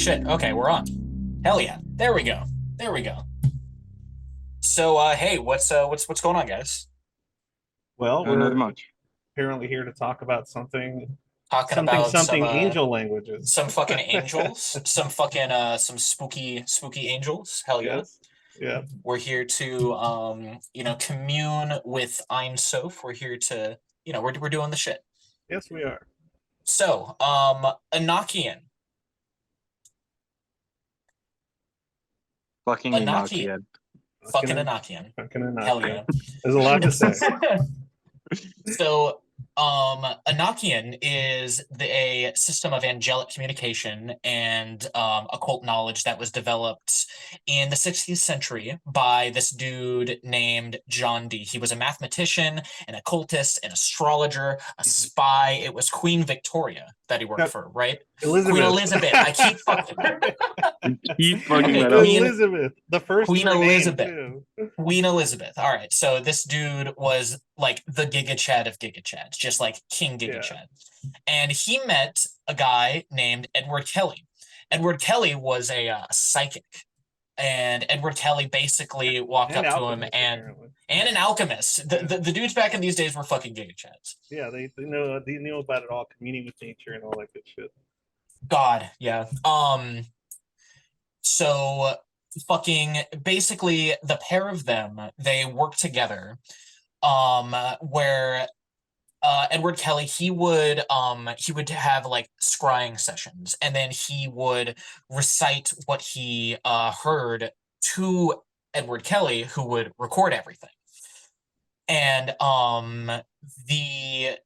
shit. Okay, we're on. Hell yeah. There we go. There we go. So hey, what's going on, guys? Well, Not we're much. apparently here to talk about Talking about angel languages. some fucking angels, some spooky angels. Hell yeah. Yes. Yeah. We're here to commune with Ein Sof. We're here to, we're doing the shit. Yes, we are. So, Enochian. Fucking Enochian. Enochian. Fucking Enochian. Fucking Hell Enochian. yeah. There's a lot to say. So, Enochian is a system of angelic communication and occult knowledge that was developed in the 60th century by this dude named John Dee. He was a mathematician, an occultist, an astrologer, a spy. It was Queen Victoria that he worked for, right? Elizabeth. Queen Elizabeth. I keep fucking. Keep fucking Okay, that up. Queen- Elizabeth, the first Queen in her name, Elizabeth. too. Queen Elizabeth. All right. So this dude was like the Giga Chad of Giga Chads, just like King Giga Yeah. Chad. And he met a guy named Edward Kelly. Edward Kelly was a psychic. And Edward Kelly basically walked And up to him alchemist, and apparently. an alchemist. The dudes back in these days were fucking Giga Chads. Yeah, they knew about it all, communing with nature and all that good shit. God, yeah. So fucking basically the pair of them, they work together where Edward Kelly he would have like scrying sessions, and then he would recite what he heard to Edward Kelly, who would record everything. And the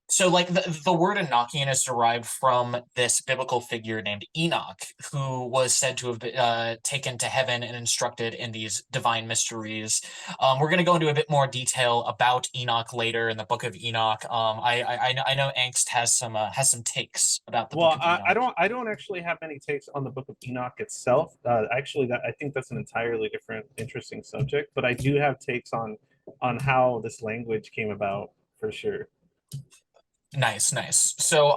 so like the word Enochian is derived from this biblical figure named Enoch, who was said to have been taken to heaven and instructed in these divine mysteries. We're going to go into a bit more detail about Enoch later in the Book of Enoch. I know Angst has some takes about the Book of Enoch. I don't actually have any takes on the Book of Enoch itself. Actually, I think that's an entirely different, interesting subject. But I do have takes on how this language came about, for sure. Nice. So,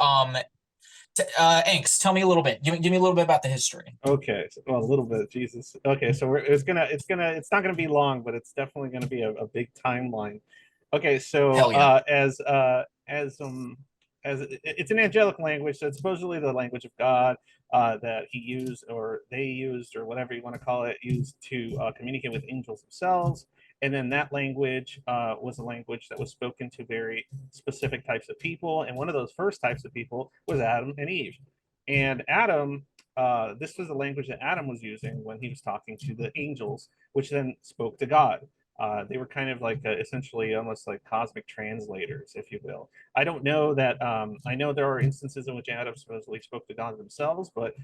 Angst, tell me a little bit. Give me a little bit about the history. Okay, well, a little bit, Jesus. Okay, so it's not gonna be long, but it's definitely gonna be a big timeline. Okay, so Hell yeah. As it's an angelic language, so it's supposedly the language of God that he used, or they used, or whatever you want to call it, used to communicate with angels themselves. And then that language was a language that was spoken to very specific types of people. And one of those first types of people was Adam and Eve. And Adam, this was the language that Adam was using when he was talking to the angels, which then spoke to God. They were kind of like essentially almost like cosmic translators, if you will. I don't know that. I know there are instances in which Adam supposedly spoke to God themselves, but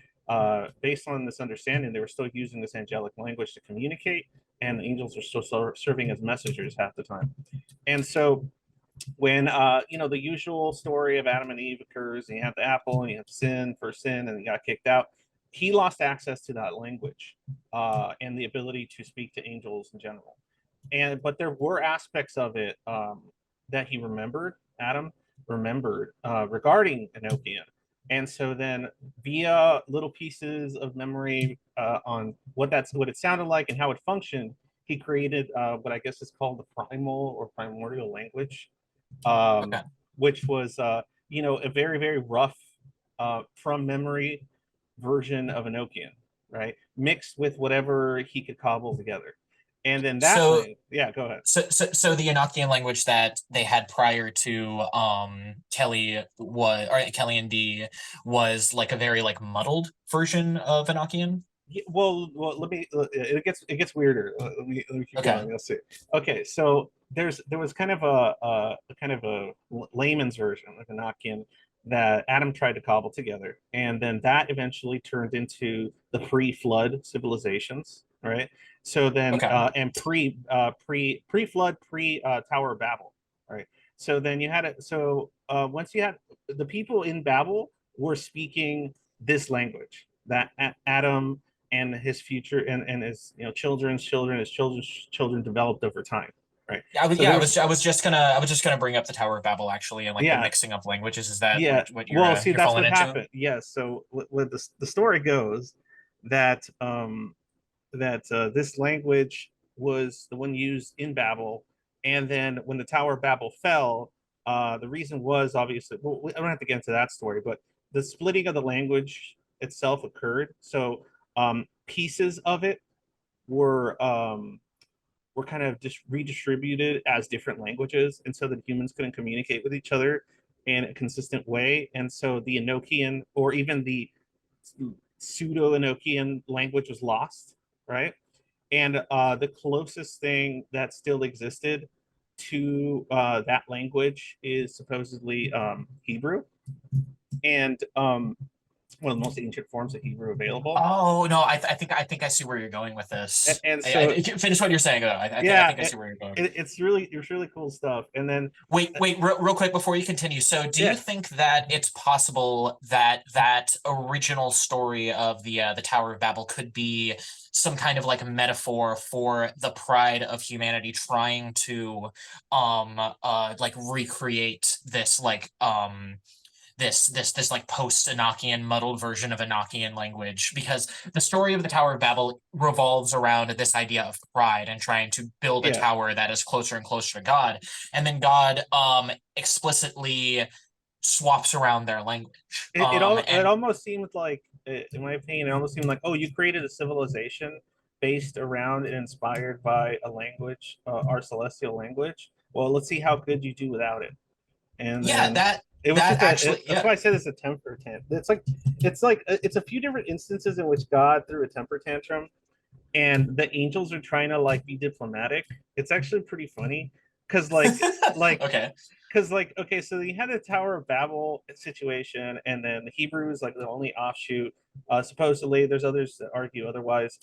based on this understanding, they were still using this angelic language to communicate, and the angels are still serving as messengers half the time. And so when the usual story of Adam and Eve occurs, and you have the apple, and you have sin, and he got kicked out. He lost access to that language and the ability to speak to angels in general. But there were aspects of it that he remembered. Adam remembered regarding Enochian. And so then, via little pieces of memory on what it sounded like and how it functioned, he created what I guess is called the primal or primordial language, Okay. which was a very, very rough from memory version of Enochian, right? Mixed with whatever he could cobble together. And then So yeah, go ahead. So the Enochian language that they had prior to Kelly and Dee was like a very like muddled version of Enochian. Yeah, well, let me. It gets weirder. Let me keep Okay. going. Let's see. Okay, so there was kind of a layman's version of Enochian that Adam tried to cobble together, and then that eventually turned into the pre-flood civilizations, right? So then, Okay. and pre-flood, Tower of Babel, right? So then you had it. So once you had the people in Babel were speaking this language that Adam and his future and his children's children, his children's children developed over time, right? Yeah, So I was just gonna bring up the Tower of Babel actually, and like the yeah, mixing of languages. Is that yeah. what Well, see, you're that's falling what into? happened. Yes. So what the story goes that this language was the one used in Babel, and then when the Tower of Babel fell, the reason was obviously, well, I don't have to get into that story, but the splitting of the language itself occurred. So pieces of it were were kind of just redistributed as different languages, and so that humans couldn't communicate with each other in a consistent way. And so the Enochian, or even the pseudo Enochian language, was lost, right? And the closest thing that still existed to that language is supposedly Hebrew, and one of the most ancient forms of Hebrew available. Oh no, I think I see where you're going with this. And so Finish what you're saying though. I yeah, think I see where you're going. it's really cool stuff. And then Wait, real quick before you continue. So, do you yeah, think that it's possible that that original story of the Tower of Babel could be some kind of like a metaphor for the pride of humanity trying to like recreate this like this like post-Enochian muddled version of Enochian language, because the story of the Tower of Babel revolves around this idea of pride and trying to build a yeah, tower that is closer and closer to God, and then God explicitly swaps around their language. it And almost seemed like, in my opinion, it almost seemed like, oh, you created a civilization based around and inspired by a language, our celestial language. Well, let's see how good you do without it. And yeah, then that it was that just actually that's yeah. why I said it's a temper tantrum. It's a few different instances in which God threw a temper tantrum, and the angels are trying to like be diplomatic. It's actually pretty funny because like Okay. okay, so you had the Tower of Babel situation, and then the Hebrew is like the only offshoot. Supposedly, there's others that argue otherwise.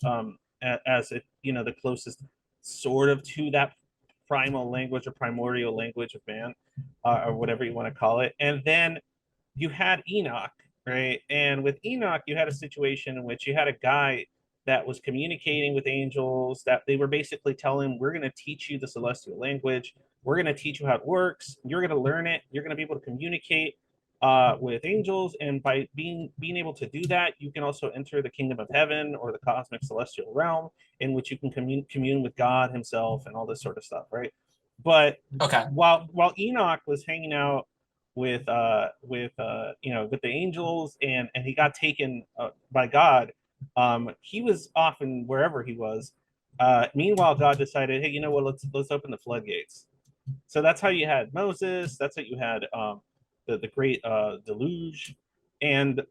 As it, the closest sort of to that primal language or primordial language of man, or whatever you want to call it. And then you had Enoch, right? And with Enoch, you had a situation in which you had a guy that was communicating with angels, that they were basically telling him, we're going to teach you the celestial language. We're going to teach you how it works. You're going to learn it. You're going to be able to communicate with angels. And by being able to do that, you can also enter the kingdom of heaven or the cosmic celestial realm, in which you can commune with God himself and all this sort of stuff, right? But Okay. while Enoch was hanging out with the angels, and he got taken by God, he was often wherever he was. Meanwhile, God decided, hey, you know what, let's open the floodgates. So that's how you had Moses, that's how you had the great deluge. And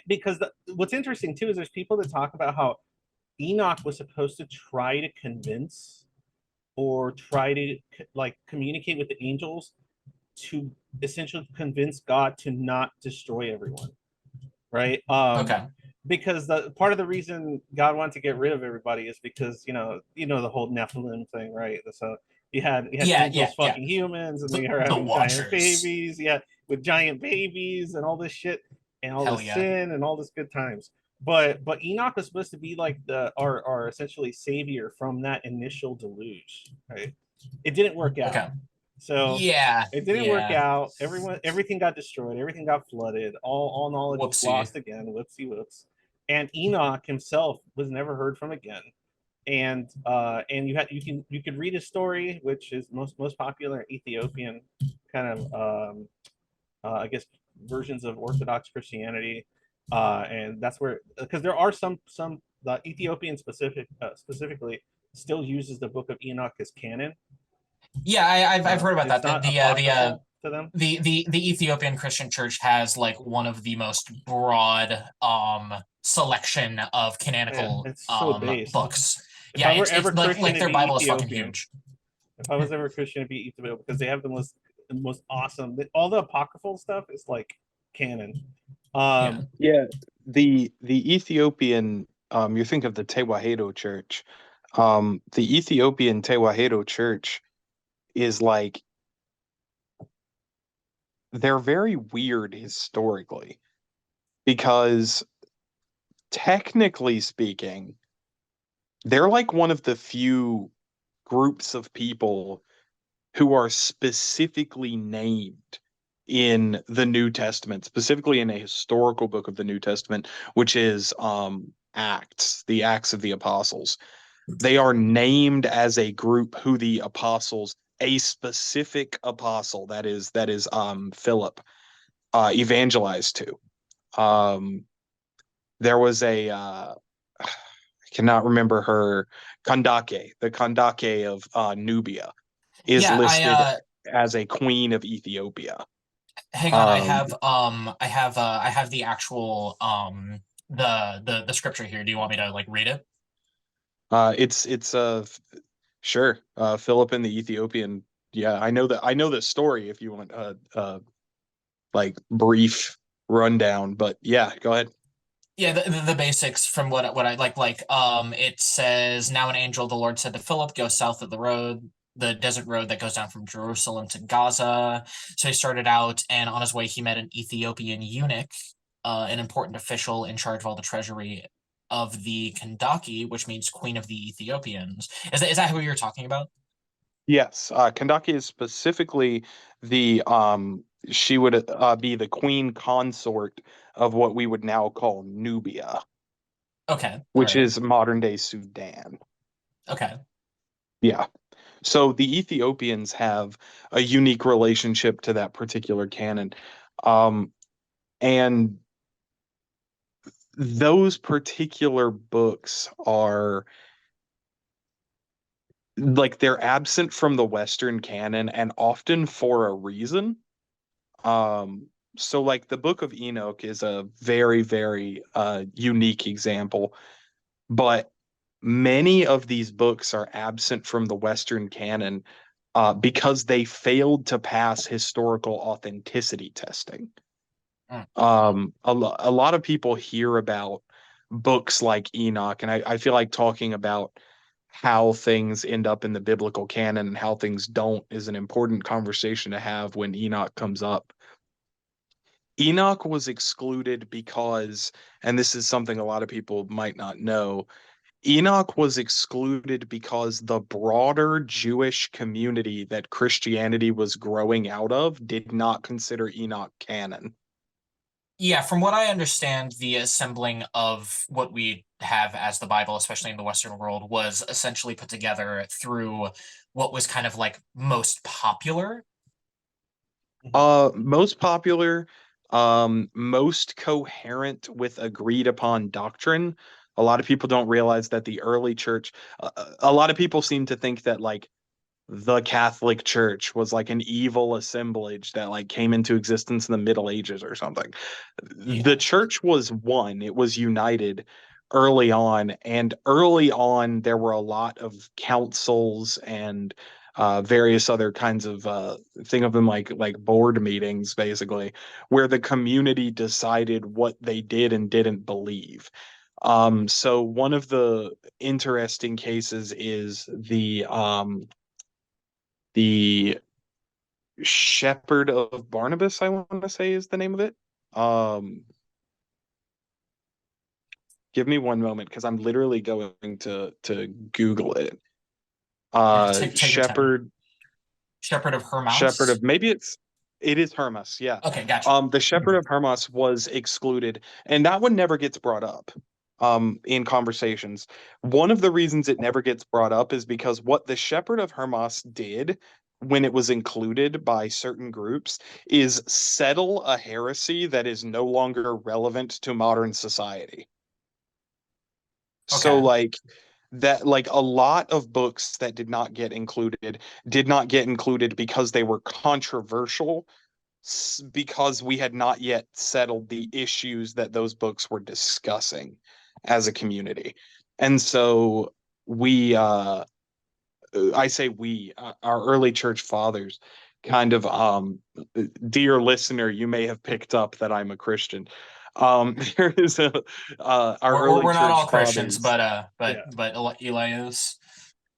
because what's interesting too is there's people that talk about how Enoch was supposed to try to convince or try to like communicate with the angels to essentially convince God to not destroy everyone, right? Okay. Because the part of the reason God wanted to get rid of everybody is because the whole Nephilim thing, right? So you had Yeah. angels fucking humans, and they are The having giant Watchers. babies, yeah, with giant babies and all this shit and all Hell this yeah. sin and all this good times. But Enoch was supposed to be like our essentially savior from that initial deluge, right? It didn't work out. Okay. So Yeah. it didn't work Yeah. out. Everything got destroyed. Everything got flooded. All knowledge was Whoopsie. lost again. Whoopsie whoops. And Enoch himself was never heard from again. And you could read his story, which is most popular Ethiopian kind of I guess versions of Orthodox Christianity, and that's where, because there are some the Ethiopian specifically still uses the Book of Enoch as canon. Yeah, I've heard about It's that. not apocryphal to them. The Ethiopian Christian Church has like one of the most broad selection of Yeah, canonical it's so based. books. If Yeah, I were ever it's Christian, like it'd their be Bible is fucking Ethiopian. huge. If I was ever Christian, it'd be Ethiopian, because they have the most awesome. All the apocryphal stuff is like canon. Yeah. Yeah, the Ethiopian, you think of the Tewahedo Church. The Ethiopian Tewahedo Church is like, they're very weird historically, because technically speaking, they're like one of the few groups of people who are specifically named in the New Testament, specifically in a historical book of the New Testament, which is Acts, the Acts of the Apostles. They are named as a group who the apostles, a specific apostle, that is Philip, evangelized to. There was a I cannot remember her, Kandake, the Kandake of Nubia is Yeah, listed as a queen of Ethiopia. hang on. Um, I have the actual the scripture here. Do you want me to like read it? it's sure, Philip and the Ethiopian. Yeah, I know the story if you want like brief rundown, but yeah, go ahead. Yeah, the basics from what I like it says, now an angel of the Lord said to Philip, go south of the road, the desert road that goes down from Jerusalem to Gaza. So he started out, and on his way he met an Ethiopian eunuch, an important official in charge of all the treasury of the Kandaki, which means Queen of the Ethiopians. Is that who you're talking about? Yes, Kandake is specifically the she would be the queen consort of what we would now call Nubia, Okay, all which right. is modern day Sudan. Okay. Yeah. So the Ethiopians have a unique relationship to that particular canon. Um, and those particular books are like they're absent from the Western canon and often for a reason. So like the Book of Enoch is a very, very unique example, but many of these books are absent from the Western canon because they failed to pass historical authenticity testing. Mm. A lot of people hear about books like Enoch, and I feel like talking about how things end up in the biblical canon and how things don't is an important conversation to have when Enoch comes up. Enoch was excluded because, and this is something a lot of people might not know, Enoch was excluded because the broader Jewish community that Christianity was growing out of did not consider Enoch canon. Yeah, from what I understand, the assembling of what we have as the Bible, especially in the Western world, was essentially put together through what was kind of like most popular. Mhm. Most popular, most coherent with agreed upon doctrine. A lot of people don't realize that the early church, a lot of people seem to think that like the Catholic Church was like an evil assemblage that like came into existence in the Middle Ages or something. The Yeah. church was one, it was united early on, and early on there were a lot of councils and various other kinds of think of them like board meetings basically, where the community decided what they did and didn't believe. So one of the interesting cases is the Shepherd of Barnabas, I want to say is the name of it. Um, Give me one moment because I'm literally going to Google it. Yeah, take your time. Shepherd Shepherd of Shepherd Hermas. of it is Hermas, yeah. Okay, gotcha. The Shepherd of Hermas was excluded, and that one never gets brought up in conversations. One of the reasons it never gets brought up is because what the Shepherd of Hermas did when it was included by certain groups is settle a heresy that is no longer relevant to modern society. So Okay. like that like a lot of books that did not get included because they were controversial because we had not yet settled the issues that those books were discussing as a community. And so we I say we our early church fathers kind of dear listener, you may have picked up that I'm a Christian. There is a our early We're not church all Christians, fathers. Yeah. but Eli is.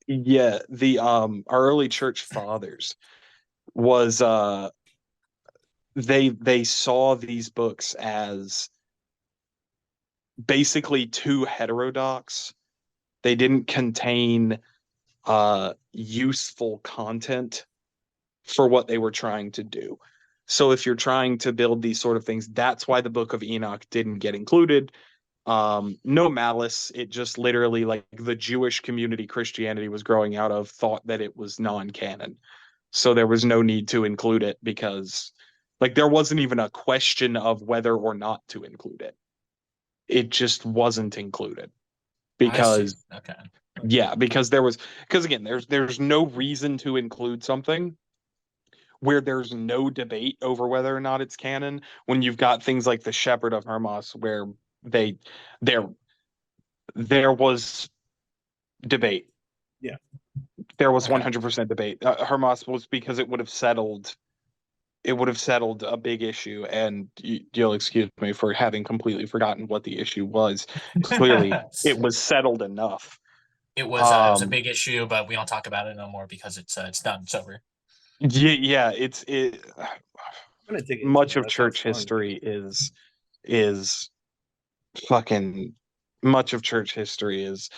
Yeah, the our early church fathers was they saw these books as basically too heterodox. They didn't contain useful content for what they were trying to do. So if you're trying to build these sort of things, that's why the Book of Enoch didn't get included. No malice. It just literally, like, the Jewish community Christianity was growing out of thought that it was non-canon. So there was no need to include it because, like, there wasn't even a question of whether or not to include it. It just wasn't included I see. because, Okay. yeah, because again, there's no reason to include something where there's no debate over whether or not it's canon when you've got things like the Shepherd of Hermas where they there there was debate. Yeah. There was Okay. 100% debate. Hermas was because it would have settled a big issue, and you'll excuse me for having completely forgotten what the issue was. Clearly, it was settled enough. It was a Um, big issue, but we don't talk about it no more because it's done. It's over. yeah, I'm gonna dig into much it. of That sounds church fun. history is fucking much of church history is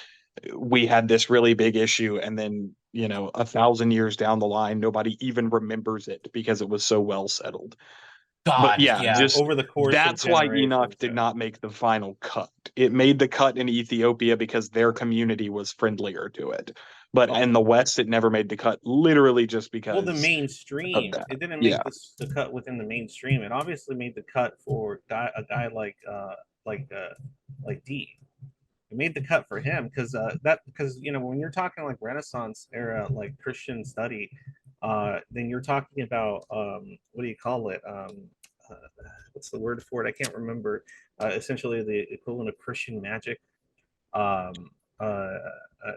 we had this really big issue, and then 1,000 years down the line nobody even remembers it because it was so well settled. But God, yeah, yeah. just Over the course of that's why generations. Enoch did not make the final cut. It made the cut in Ethiopia because their community was friendlier to it, but Oh, in the West it never made the cut, literally just well, the because of mainstream. that. It didn't Yeah. make the cut within the mainstream. It obviously made the cut for a guy like like D. It made the cut for him because when you're talking like Renaissance era like Christian study, then you're talking about what do you call it? Uh, what's the word for it? I can't remember. Essentially, the equivalent of Christian magic. Um,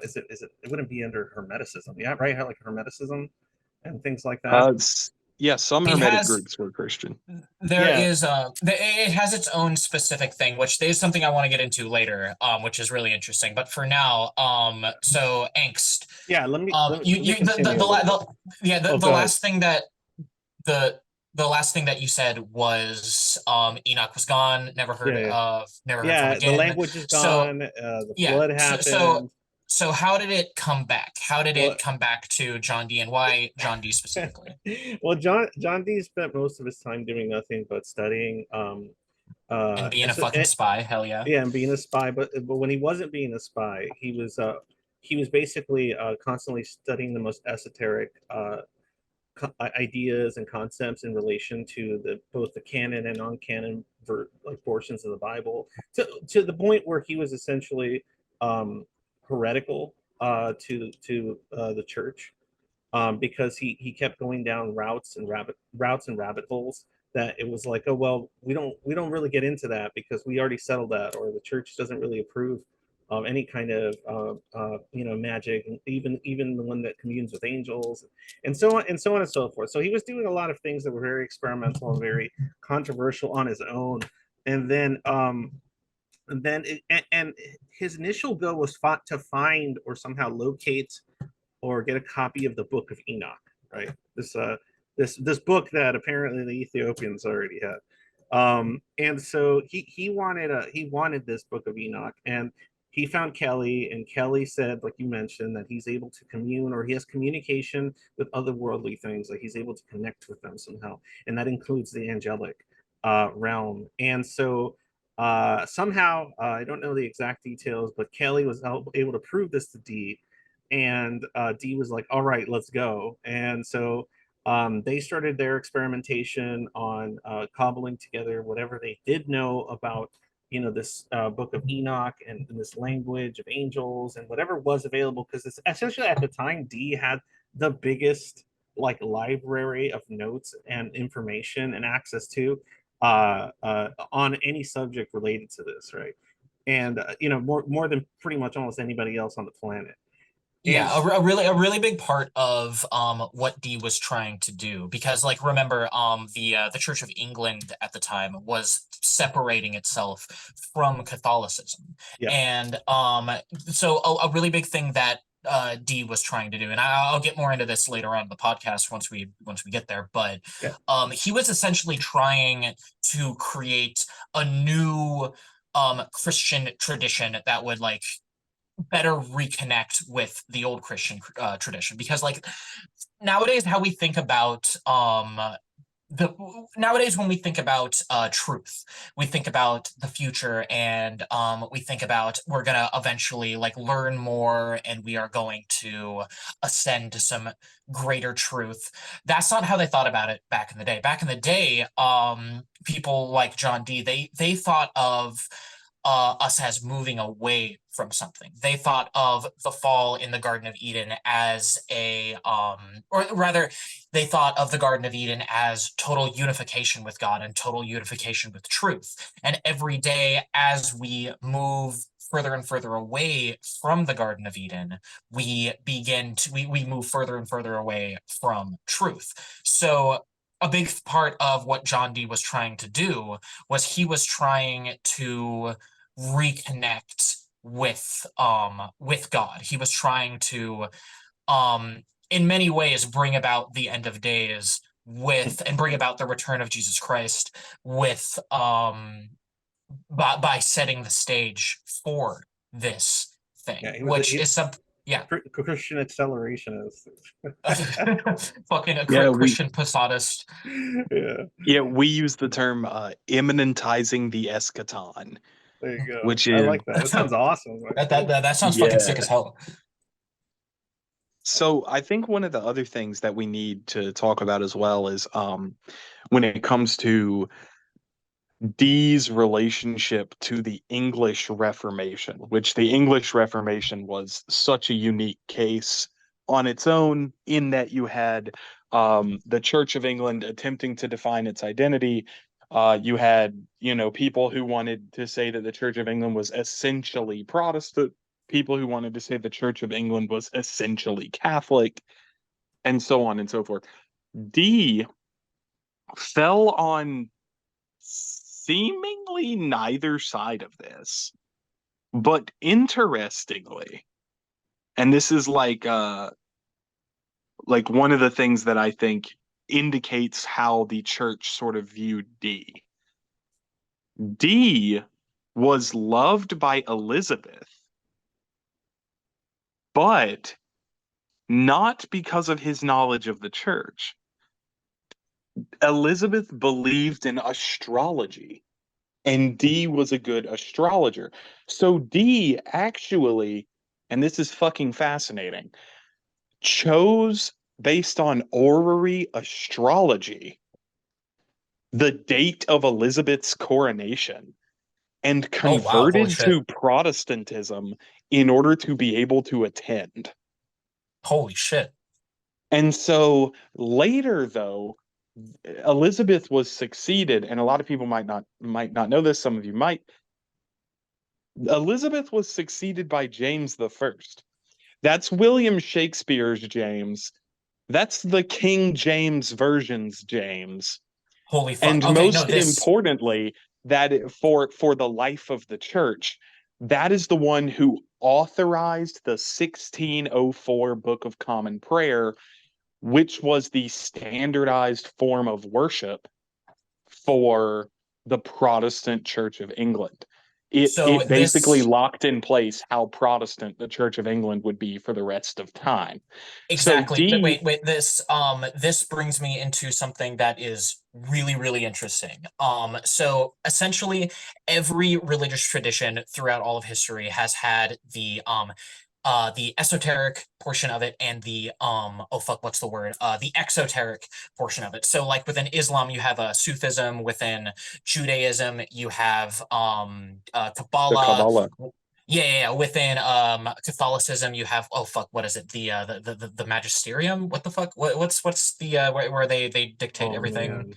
is it? It wouldn't be under Hermeticism, yeah, right? Like Hermeticism and things like that. Yeah, some It Hermetic has groups were Christian. there Yeah, is it has its own specific thing, which there's something I want to get into later, which is really interesting. But for now, so angst. yeah. Let me let me You continue a little bit. yeah, Oh, the go ahead. last thing that the the last thing that you said was Enoch was gone, Yeah, yeah. never heard from Yeah, the again. language is So gone. The yeah, flood happened. so how did it come back? How did Well, it come back to John D, and why John D specifically? well, John D spent most of his time doing nothing but studying. And being a fucking spy, hell yeah. Yeah, and being a spy. But when he wasn't being a spy, he was basically constantly studying the most esoteric ideas and concepts in relation to the both the canon and non-canon like portions of the Bible to the point where he was essentially heretical to the church because he kept going down routes and rabbit holes that it was like, oh well, we don't really get into that because we already settled that, or the church doesn't really approve of any kind of magic, and even the one that communes with angels, and so on and so on and so forth. So he was doing a lot of things that were very experimental and very controversial on his own, and then his initial goal was to find or somehow locate or get a copy of the Book of Enoch, right? This book that apparently the Ethiopians already had. And so he wanted this Book of Enoch, and he found Kelly, and Kelly said, like you mentioned, that he's able to commune, or he has communication with otherworldly things, like he's able to connect with them somehow, and that includes the angelic realm. And so somehow, I don't know the exact details, but Kelly was able to prove this to D, and D was like, "All right, let's go." And so they started their experimentation on cobbling together whatever they did know about, this Book of Enoch and this language of angels and whatever was available, because it's essentially at the time D had the biggest like library of notes and information and access to on any subject related to this, right? And more than pretty much almost anybody else on the planet. And Yeah, a really big part of what Dee was trying to do, because like remember the Church of England at the time was separating itself from Catholicism. yeah, And so a really big thing that Dee was trying to do, and I'll get more into this later on in the podcast once we get there, but yeah, he was essentially trying to create a new Christian tradition that would like better reconnect with the old Christian tradition. Because like nowadays, how we think about the nowadays when we think about truth, we think about the future, and we think about we're gonna eventually like learn more and we are going to ascend to some greater truth. That's not how they thought about it back in the day. Back in the day, people like John Dee, they thought of us as moving away from something. They thought of the fall in the Garden of Eden as or rather, they thought of the Garden of Eden as total unification with God and total unification with truth. And every day, as we move further and further away from the Garden of Eden, we move further and further away from truth. So a big part of what John Dee was trying to do was he was trying to reconnect with God. He was trying to in many ways bring about the end of days with and bring about the return of Jesus Christ with by setting the stage for this thing, Yeah, which is some yeah. Christian accelerationist. Fucking a Yeah, Christian Posadist. yeah, we use the term immanentizing the eschaton, There you go. which I is like that. That sounds awesome. That sounds fucking sick as hell. So I think one of the other things that we need to talk about as well is when it comes to Dee's relationship to the English Reformation, which the English Reformation was such a unique case on its own, in that you had the Church of England attempting to define its identity. You had, people who wanted to say that the Church of England was essentially Protestant, people who wanted to say the Church of England was essentially Catholic, and so on and so forth. Dee fell on seemingly neither side of this. But interestingly, and this is like one of the things that I think indicates how the church sort of viewed Dee. Dee was loved by Elizabeth, but not because of his knowledge of the church. Elizabeth believed in astrology, and Dee was a good astrologer. So Dee actually, and this is fucking fascinating, chose, based on orrery astrology, the date of Elizabeth's coronation and Oh wow, holy converted shit. to Protestantism in order to be able to attend. Holy shit. And so later, though, Elizabeth was succeeded, and a lot of people might not know this, some of you might. Elizabeth was succeeded by James the First. That's William Shakespeare's James. That's the King James version's James. Holy fuck. And Okay, no, most this importantly, that for the life of the church, that is the one who authorized the 1604 Book of Common Prayer, which was the standardized form of worship for the Protestant Church of England. so It basically this locked in place how Protestant the Church of England would be for the rest of time. So exactly. Dee, Wait, this brings me into something that is really, really interesting. So essentially every religious tradition throughout all of history has had the esoteric portion of it and the oh fuck, what's the word, the exoteric portion of it. So like within Islam you have Sufism, within Judaism you have the Kabbalah. Kabbalah. Yeah. Within Catholicism you have, oh fuck, what is it, the magisterium, what the fuck, what's the where they dictate Oh everything. man.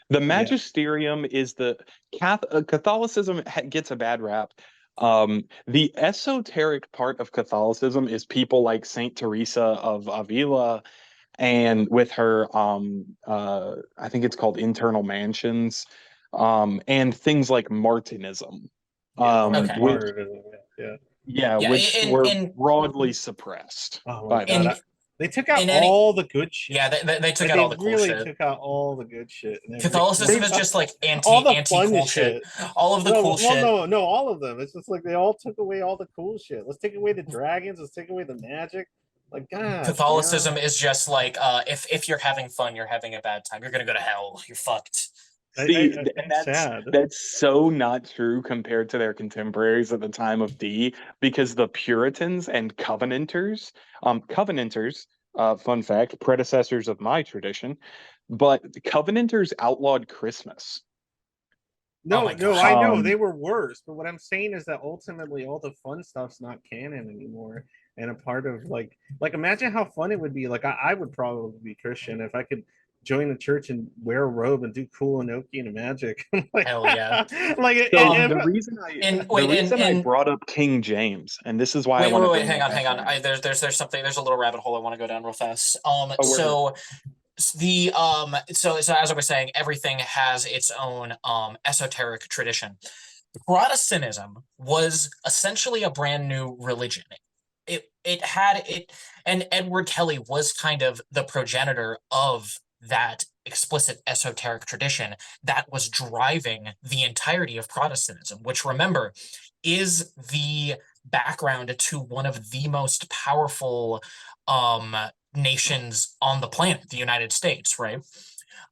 The Yeah. magisterium is the Catholicism gets a bad rap. The esoteric part of Catholicism is people like Saint Teresa of Avila, and with her, I think it's called internal mansions, and things like Martinism, Yeah, Okay. which yeah. yeah, Yeah, which were broadly suppressed Oh my by god. in that. They took out in any all the good shit. yeah, they took Like out they all the cool really shit. took out all the good shit and everything. They Catholicism is just like Catholicism is just like all the anti fun cool shit. shit. All of the No, cool shit. no, all of them. It's just like they all took away all the cool shit. Let's take away the dragons. Let's take away the magic. Like, God damn. Catholicism is just like if you're having fun, you're having a bad time. You're gonna go to hell. You're fucked. See, and It's sad. that's so not true compared to their contemporaries at the time of D, because the Puritans and Covenanters, fun fact, predecessors of my tradition, but Covenanters outlawed Christmas. Oh No, my no, god. I know they were worse, but what I'm saying is that ultimately all the fun stuff's not canon anymore, and a part of like imagine how fun it would be. Like I would probably be Christian if I could join a church and wear a robe and do cool Enochian magic. Like, Hell yeah. like So Um and the wait reason I and brought up King James, and this is why I wait, want wait, to wait, bring that hang back on. around. There's something, there's a little rabbit hole I want to go down real fast. Oh, word. So as I was saying, everything has its own esoteric tradition. Protestantism was essentially a brand new religion. It had it, and Edward Kelly was kind of the progenitor of that explicit esoteric tradition that was driving the entirety of Protestantism, which, remember, is the background to one of the most powerful nations on the planet, the United States, right?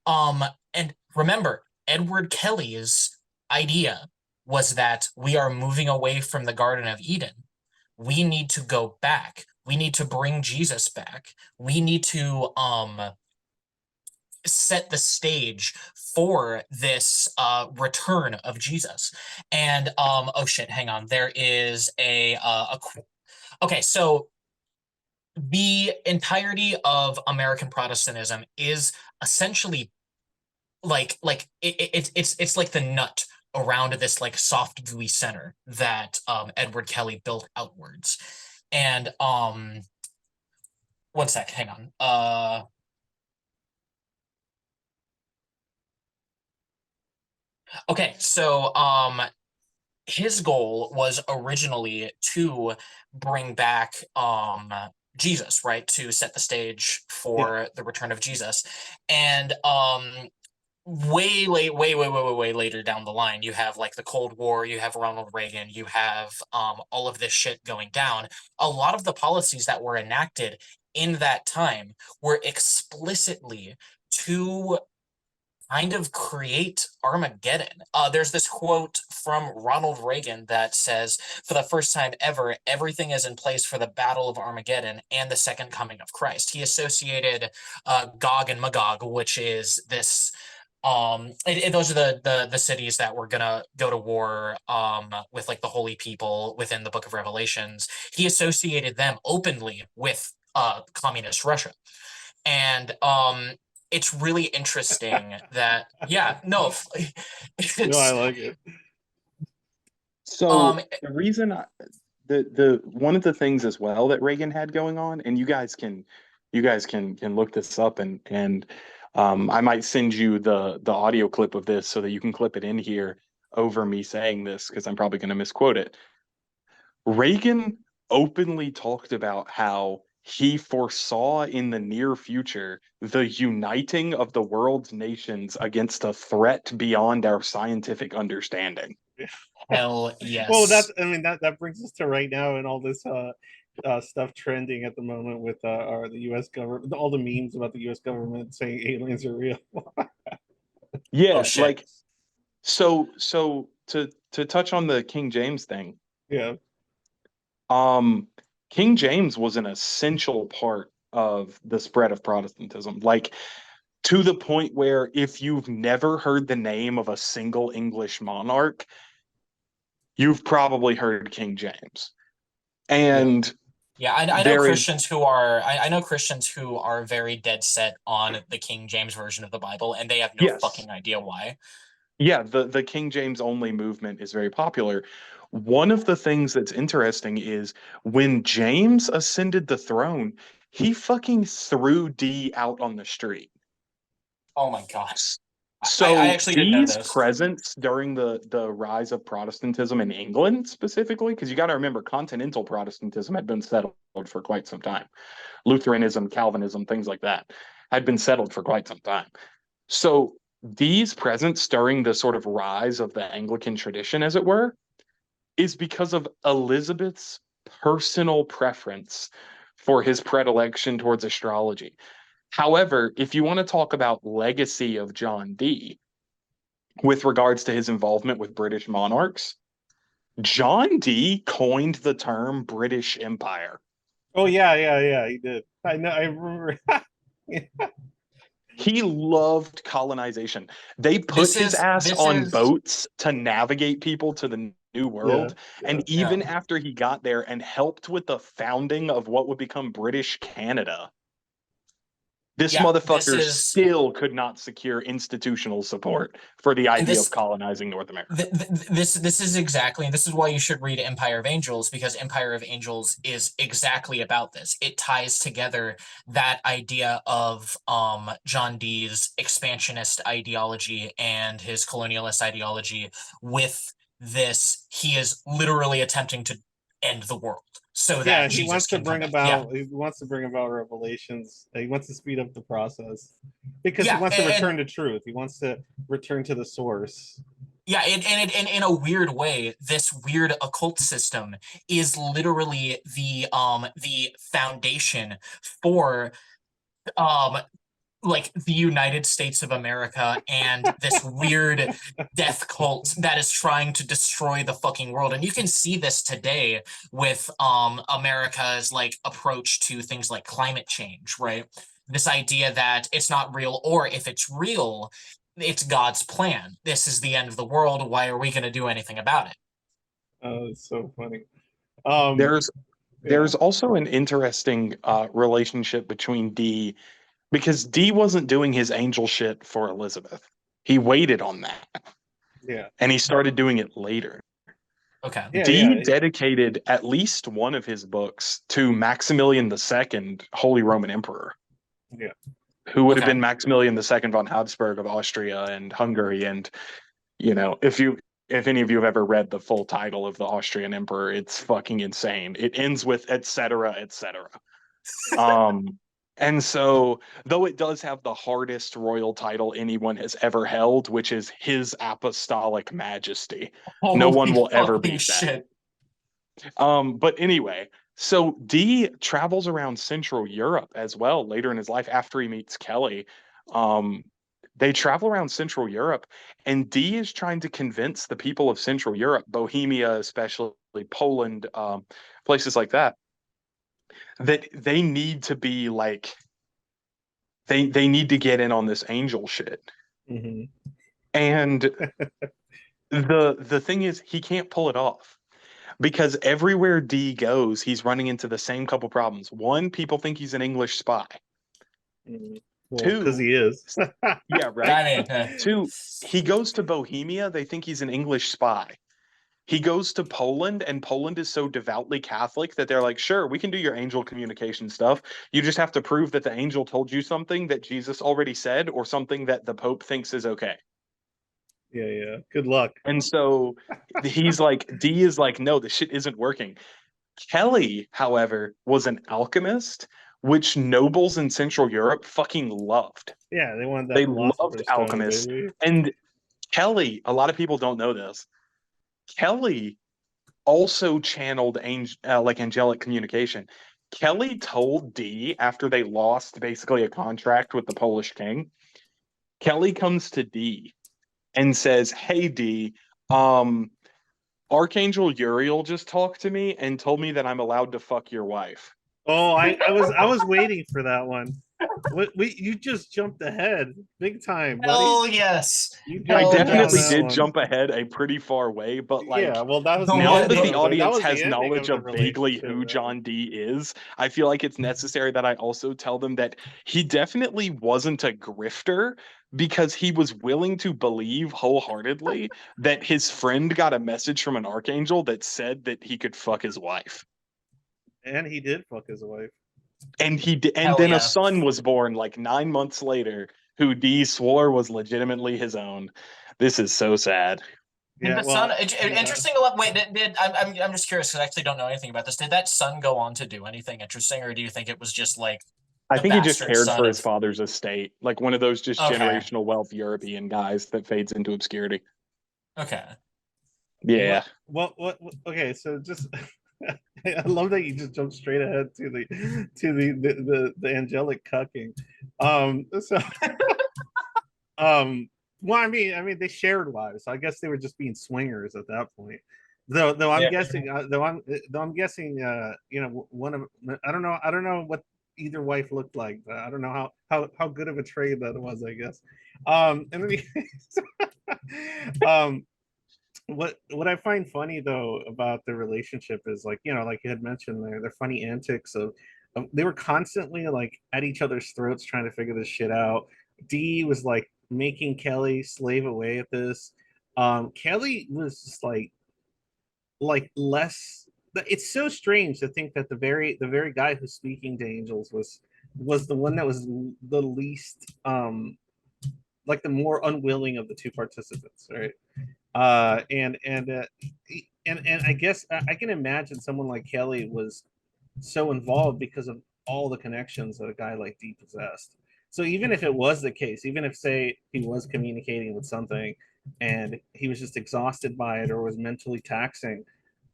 And remember, Edward Kelly's idea was that we are moving away from the Garden of Eden. We need to go back. We need to bring Jesus back. We need to set the stage for this return of Jesus. And oh shit, hang on. There is okay, so the entirety of American Protestantism is essentially it's like the nut around this like soft gooey center that Edward Kelly built outwards. And one sec, hang on. Okay, so his goal was originally to bring back Jesus, right? To set the stage for the return of Jesus. And way later down the line, you have like the Cold War, you have Ronald Reagan, you have all of this shit going down. A lot of the policies that were enacted in that time were explicitly to kind of create Armageddon. There's this quote from Ronald Reagan that says, "For the first time ever, everything is in place for the Battle of Armageddon and the second coming of Christ." He associated Gog and Magog, which is this those are the cities that were gonna go to war with like the holy people within the Book of Revelations. He associated them openly with communist Russia. And it's really interesting that yeah, no, No, I it's like it. So the reason the one of the things as well that Reagan had going on, and you guys can look this up, and I might send you the audio clip of this so that you can clip it in here over me saying this, because I'm probably going to misquote it. Reagan openly talked about how he foresaw in the near future the uniting of the world's nations against a threat beyond our scientific understanding. hell Well, yes. I mean that brings us to right now and all this stuff trending at the moment with the U.S. government, all the memes about the U.S. government saying aliens are real. Oh Yeah, shit. like so to touch on the King James thing, Yeah, um, King James was an essential part of the spread of Protestantism. Like, to the point where if you've never heard the name of a single English monarch, you've probably heard King James. yeah. And Yeah, I know there is, Christians who are I know Christians who are very dead set on the King James version of the Bible, and they have no yes, fucking idea why. yeah, the King James only movement is very popular. One of the things that's interesting is when James ascended the throne, he fucking threw D out on the street. Oh my god. So I actually didn't know Dee's this. presence during the rise of Protestantism in England specifically, because you got to remember continental Protestantism had been settled for quite some time. Lutheranism, Calvinism, things like that had been settled for quite some time. So Dee's presence during the sort of rise of the Anglican tradition, as it were, is because of Elizabeth's personal preference for his predilection towards astrology. However, if you want to talk about legacy of John Dee with regards to his involvement with British monarchs, John Dee coined the term British Empire. Oh yeah, he did. I know, I remember. He loved colonization. They put This his is ass this on is boats to navigate people to the new Yeah, world. yeah. And even after he got there and helped with the founding of what would become British Canada, this yeah, this motherfucker is still could not secure institutional support for the and idea of this colonizing North America. this is exactly, and this is why you should read Empire of Angels, because Empire of Angels is exactly about this. It ties together that idea of John Dee's expansionist ideology and his colonialist ideology with this. He is literally attempting to end the world so Yeah, that he Jesus wants to can come bring back. Yeah. about he wants to bring about revelations. He wants to speed up the process because he Yeah, wants to and return to truth. He wants to return to the source. yeah, and in a weird way, this weird occult system is literally the foundation for um like the United States of America and this weird death cult that is trying to destroy the fucking world. And you can see this today with America's like approach to things like climate change, right? This idea that it's not real, or if it's real, it's God's plan. This is the end of the world. Why are we going to do anything about it? Oh, it's so funny. Um, There's yeah, there's also an interesting relationship between Dee because Dee wasn't doing his angel shit for Elizabeth. He waited on that yeah, and he started doing it later. Okay. Dee yeah. dedicated at least one of his books to Maximilian II, Holy Roman Emperor, Yeah. who would have Okay. been Maximilian II von Habsburg of Austria and Hungary. And if any of you have ever read the full title of the Austrian Emperor, it's fucking insane. It ends with et cetera, et cetera. And so, though it does have the hardest royal title anyone has ever held, which is His Apostolic Majesty, no one Holy will ever fucking beat that. shit. But anyway, so Dee travels around Central Europe as well later in his life after he meets Kelly. Um, they travel around Central Europe, and Dee is trying to convince the people of Central Europe, Bohemia, especially Poland, places like that, that they need to be like they need to get in on this angel shit. Hmm. And the thing is, he can't pull it off because everywhere Dee goes, he's running into the same couple problems. One, people think he's an English spy. Hmm. Well, because Two, he is. yeah, right. I mean, Two, he goes to Bohemia, they think he's an English spy. He goes to Poland, and Poland is so devoutly Catholic that they're like, sure, we can do your angel communication stuff. You just have to prove that the angel told you something that Jesus already said or something that the Pope thinks is okay. Yeah, yeah. Good luck. And so he's like, Dee is like, no, this shit isn't working. Kelly, however, was an alchemist, which nobles in Central Europe fucking loved. Yeah, they wanted that They loved philosopher's stone, alchemists. baby. And Kelly, a lot of people don't know this. Kelly also channeled like angelic communication. Kelly told Dee after they lost basically a contract with the Polish king. Kelly comes to Dee and says, "Hey Dee, um, Archangel Uriel just talked to me and told me that I'm allowed to fuck your wife." Oh, I was waiting for that one. What you just jumped ahead big time, buddy. hell yes. You I jumped Hell ahead on definitely yes. that did one. jump ahead a pretty far way, but Yeah, like well, that was The the now one that ending the of the, that audience was the has ending knowledge the of vaguely relationship, who man. John Dee is, I feel like it's necessary that I also tell them that he definitely wasn't a grifter because he was willing to believe wholeheartedly that his friend got a message from an archangel that said that he could fuck his wife. And he did fuck his wife. And he did, and Hell then a yeah. son was born like 9 months later who Dee swore was legitimately his own. This is so sad. Did Yeah, the well, son? Interesting. Wait, I'm just curious because I actually don't know anything about this. Did that son go on to do anything interesting, or do you think it was just like I the think he just bastard cared son for his of? father's estate, like one of those just Okay, generational wealth European guys that fades into obscurity. okay. Yeah. okay, so just I love that you just jumped straight ahead to the angelic cucking. So well, I mean, they shared wives. So I guess they were just being swingers at that point. Though I'm Yeah. guessing, though I'm guessing, one of I don't know what either wife looked like. But I don't know how good of a trade that was. I guess. And then um, what I find funny though about the relationship is like like you had mentioned their funny antics of they were constantly like at each other's throats trying to figure this shit out. Dee was like making Kelly slave away at this. Kelly was just like less. It's so strange to think that the very guy who's speaking to angels was the one that was the least like the more unwilling of the two participants, right? And I guess I can imagine someone like Kelly was so involved because of all the connections that a guy like Dee possessed. So even if it was the case, even if say he was communicating with something and he was just exhausted by it or was mentally taxing,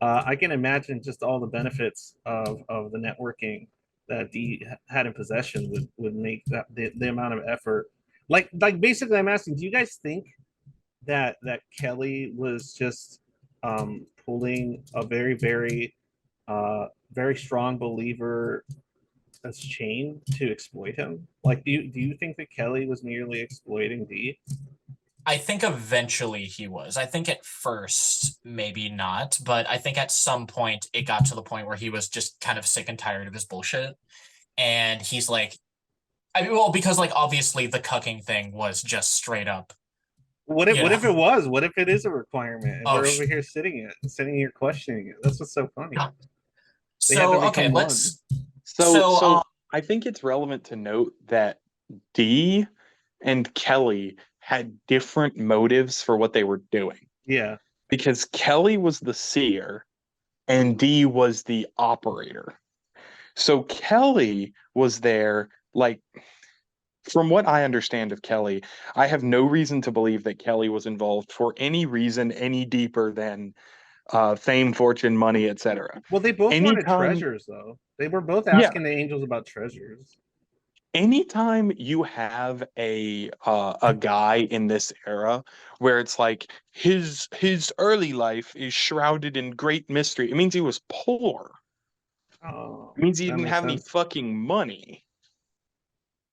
I can imagine just all the benefits of the networking that Dee had in possession would make that the amount of effort. Like basically, I'm asking, do you guys think that Kelly was just pulling a very strong believer as chain to exploit him? Like, do you think that Kelly was merely exploiting Dee? I think eventually he was. I think at first maybe not, but I think at some point it got to the point where he was just kind of sick and tired of his bullshit, and he's like, I mean, well, because like obviously the cucking thing was just straight up, What if you what know. if it was? What if it is a requirement and Oh, we're over here sitting here questioning it? That's what's so funny. They had to so okay, become one. let's. So So so I think it's relevant to note that Dee and Kelly had different motives for what they were doing Yeah. because Kelly was the seer and Dee was the operator. So Kelly was there, like, from what I understand of Kelly, I have no reason to believe that Kelly was involved for any reason any deeper than fame, fortune, money, etc. Well, they both wanted Anytime, treasures, though. They were both yeah, asking the angels about treasures. anytime you have a guy in this era where it's like his early life is shrouded in great mystery, it means he was poor. Oh, It means he that didn't makes have any sense. fucking money.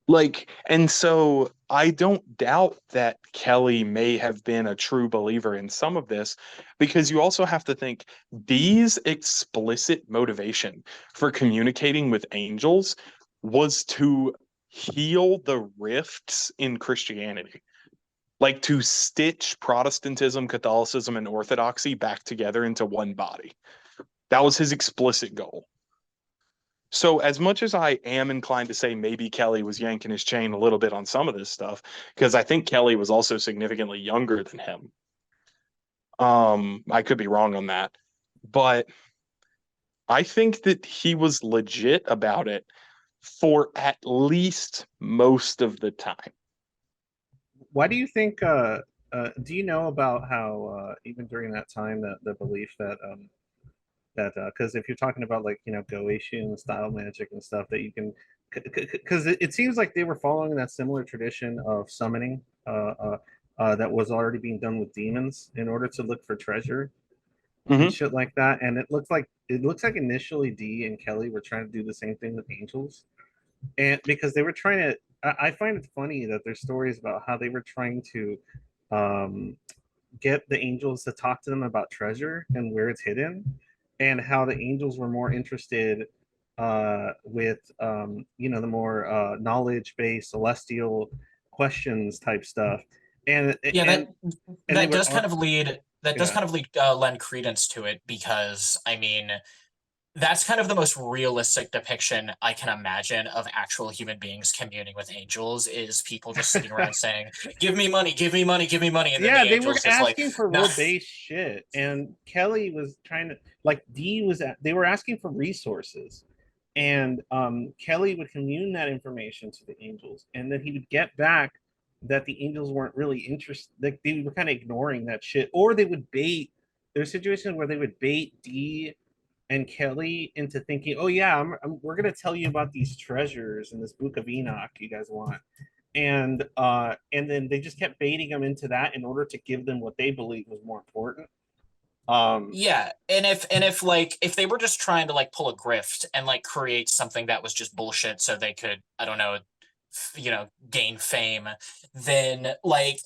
Like, and so I don't doubt that Kelly may have been a true believer in some of this, because you also have to think Dee's explicit motivation for communicating with angels was to heal the rifts in Christianity, like to stitch Protestantism, Catholicism, and Orthodoxy back together into one body. That was his explicit goal. So, as much as I am inclined to say maybe Kelly was yanking his chain a little bit on some of this stuff, because I think Kelly was also significantly younger than him. I could be wrong on that, but I think that he was legit about it for at least most of the time. Why do you think? Do you know about how even during that time that the belief that because if you're talking about like Goetian style magic and stuff that you can because it seems like they were following that similar tradition of summoning that was already being done with demons in order to look for treasure and Hmm. shit like that. And it looks like initially Dee and Kelly were trying to do the same thing with angels, and because they were trying to. I find it funny that there's stories about how they were trying to um, get the angels to talk to them about treasure and where it's hidden, and how the angels were more interested with the more knowledge-based celestial questions type stuff, and yeah, and and they that were does kind of lead that does yeah. kind of lead lend credence to it because I mean that's kind of the most realistic depiction I can imagine of actual human beings communing with angels, is people just sitting around saying, give me money, give me money, give me money. And then Yeah, the they were angel's just like, asking for no. real base shit, and Kelly was trying to, like, they were asking for resources, and Kelly would commune that information to the angels, and then he would get back that the angels weren't really interested, like they were kind of ignoring that shit, or they would bait. There's situations where they would bait Dee and Kelly into thinking, oh yeah, we're gonna tell you about these treasures in this book of Enoch you guys want, and then they just kept baiting them into that in order to give them what they believed was more important. Yeah, and if like if they were just trying to like pull a grift and like create something that was just bullshit so they could, I don't know, gain fame, then like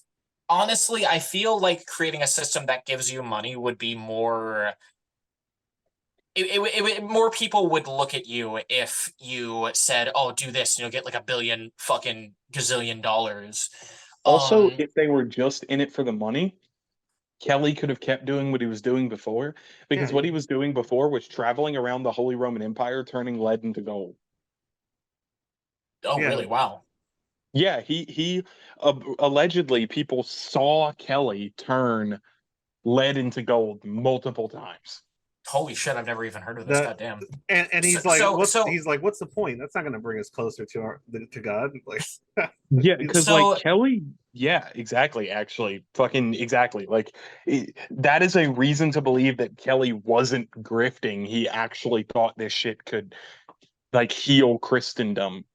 honestly, I feel like creating a system that gives you money would be more. More people would look at you if you said, "Oh, do this, and you'll get like a billion fucking gazillion dollars." Also, Um, if they were just in it for the money, Kelly could have kept doing what he was doing before, Yeah, because what he was doing before was traveling around the Holy Roman Empire turning lead into gold. oh, yeah. really? Wow. Yeah, he allegedly people saw Kelly turn lead into gold multiple times. Holy shit! I've never even heard of this. The Goddamn. and So, he's like, so, so, what's the point? That's not going to bring us closer to God. Like, Yeah, he's, because like so Kelly, yeah, exactly. Actually, fucking exactly. Like that is a reason to believe that Kelly wasn't grifting. He actually thought this shit could like heal Christendom it's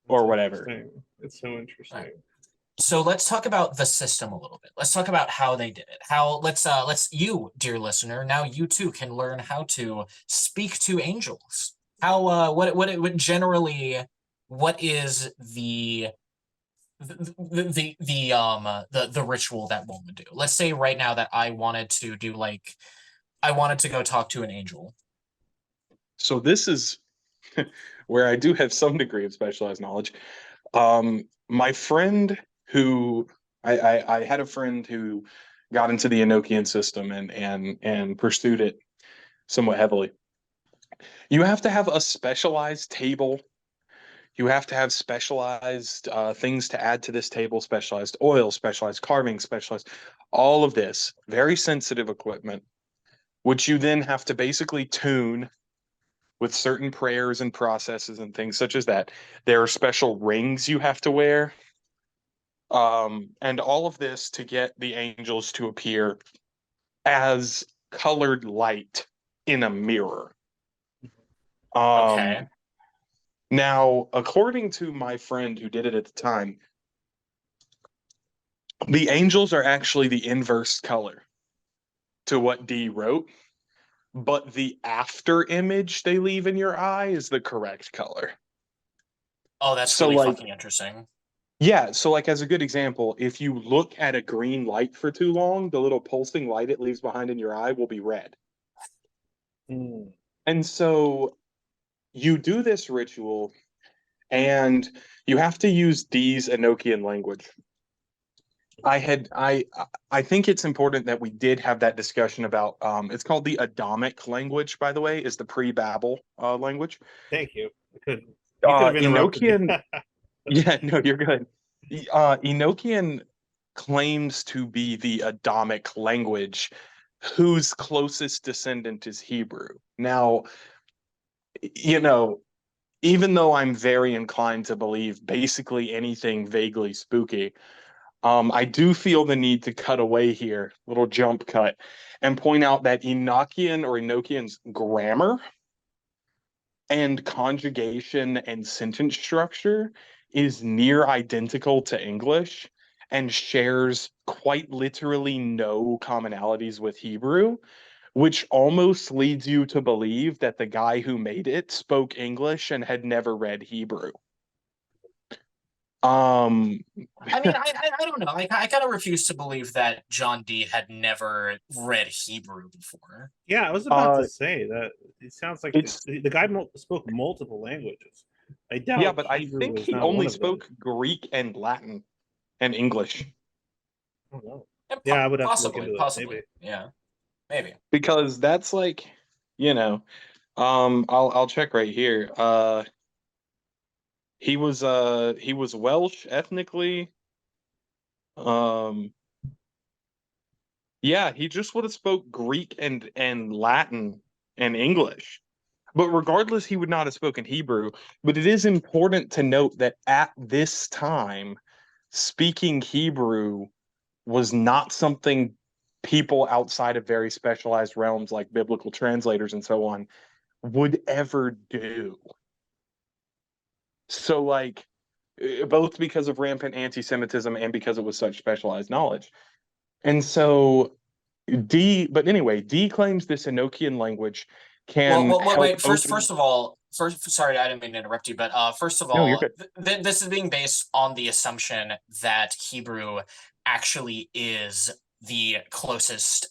or whatever. interesting. It's so all right. interesting. So let's talk about the system a little bit. Let's talk about how they did it. How let's you, dear listener, now you too can learn how to speak to angels. How what it would generally, what is the ritual that one would do? Let's say right now that I wanted to do like, I wanted to go talk to an angel. So this is where I do have some degree of specialized knowledge. My friend who I had a friend who got into the Enochian system and pursued it somewhat heavily. You have to have a specialized table. You have to have specialized things to add to this table, specialized oil, specialized carving, specialized all of this very sensitive equipment, which you then have to basically tune with certain prayers and processes and things such as that. There are special rings you have to wear, and all of this to get the angels to appear as colored light in a mirror. Okay. Um, Now, according to my friend who did it at the time, the angels are actually the inverse color to what D wrote, but the after image they leave in your eye is the correct color. Oh, that's So, really like, fucking interesting. yeah, so like as a good example, if you look at a green light for too long, the little pulsing light it leaves behind in your eye will be red. Mm. And so you do this ritual and you have to use D's Enochian language. I think it's important that we did have that discussion about it's called the Adamic language, by the way, is the pre-Babel language. Thank you. You could have interrupted me. Enochian, yeah, no, you're good. Enochian claims to be the Adamic language whose closest descendant is Hebrew. Now, you know, even though I'm very inclined to believe basically anything vaguely spooky, I do feel the need to cut away here, little jump cut, and point out that Enochian's grammar and conjugation and sentence structure is near identical to English and shares quite literally no commonalities with Hebrew, which almost leads you to believe that the guy who made it spoke English and had never read Hebrew. Um, I mean, I don't know. I kind of refuse to believe that John Dee had never read Hebrew before. Yeah, I was about uh, to say that it sounds like it's the guy spoke multiple languages. I Yeah, doubt but I Hebrew think was he not one only of them. spoke Greek and Latin and English, I don't know. And Yeah, I would have to look possibly, into it. possibly, Maybe. yeah, maybe. because that's like, you know, I'll check right here. He was Welsh ethnically. Um, yeah, he just would have spoke Greek and Latin and English. But regardless, he would not have spoken Hebrew. But it is important to note that at this time, speaking Hebrew was not something people outside of very specialized realms like biblical translators and so on would ever do. So, like, both because of rampant anti-Semitism and because it was such specialized knowledge. And so, but anyway, D claims this Enochian language can help Wait. open. First of all, sorry, I didn't mean to interrupt you, but first of No, you're all, good. this is being based on the assumption that Hebrew actually is the closest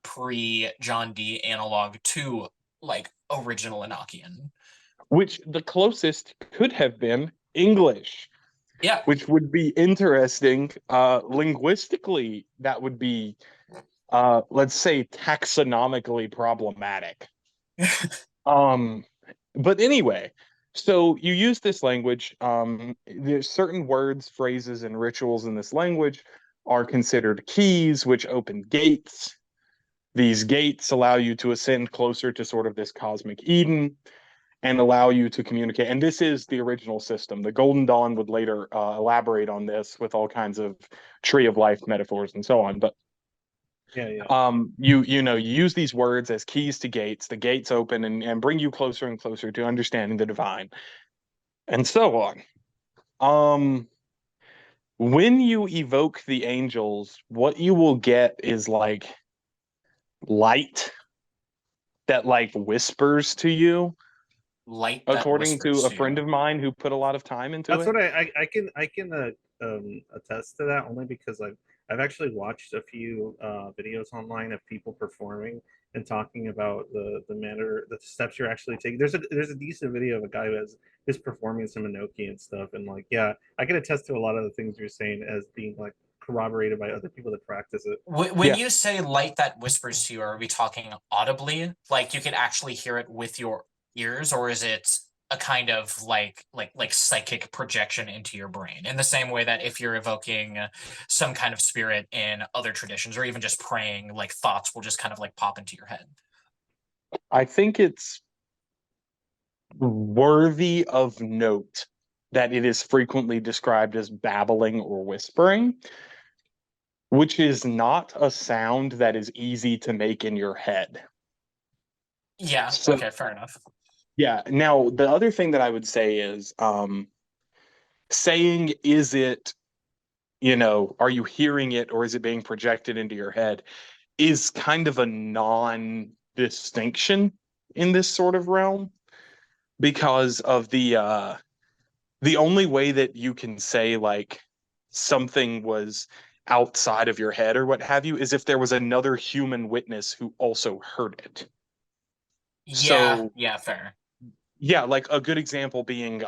pre John D analog to like original Enochian. Which the closest could have been English, Yeah. which would be interesting. Linguistically, that would be, let's say, taxonomically problematic. Um, but anyway, so you use this language. There's certain words, phrases, and rituals in this language are considered keys, which open gates. These gates allow you to ascend closer to sort of this cosmic Eden and allow you to communicate. And this is the original system. The Golden Dawn would later elaborate on this with all kinds of tree of life metaphors and so on. But Yeah. you use these words as keys to gates. The gates open and bring you closer and closer to understanding the divine, and so on. When you evoke the angels, what you will get is like light that like whispers to you, Light that according to whispers a to friend you. of mine who put a lot of time into That's it. what I can attest to that only because I've actually watched a few videos online of people performing and talking about the steps you're actually taking. There's a decent video of a guy who's performing some Enochian stuff, and like, yeah, I can attest to a lot of the things you're saying as being like corroborated by other people that practice it. When Yeah, you say light that whispers to you, are we talking audibly? Like you can actually hear it with your ears, or is it a kind of like psychic projection into your brain? In the same way that if you're evoking some kind of spirit in other traditions, or even just praying, like thoughts will just kind of like pop into your head. I think it's worthy of note that it is frequently described as babbling or whispering, which is not a sound that is easy to make in your head. Yeah, So, okay, fair enough. yeah. Now, the other thing that I would say is saying, is it, are you hearing it or is it being projected into your head is kind of a non-distinction in this sort of realm because of the only way that you can say like something was outside of your head or what have you is if there was another human witness who also heard it. Yeah, So yeah, fair. yeah, like a good example being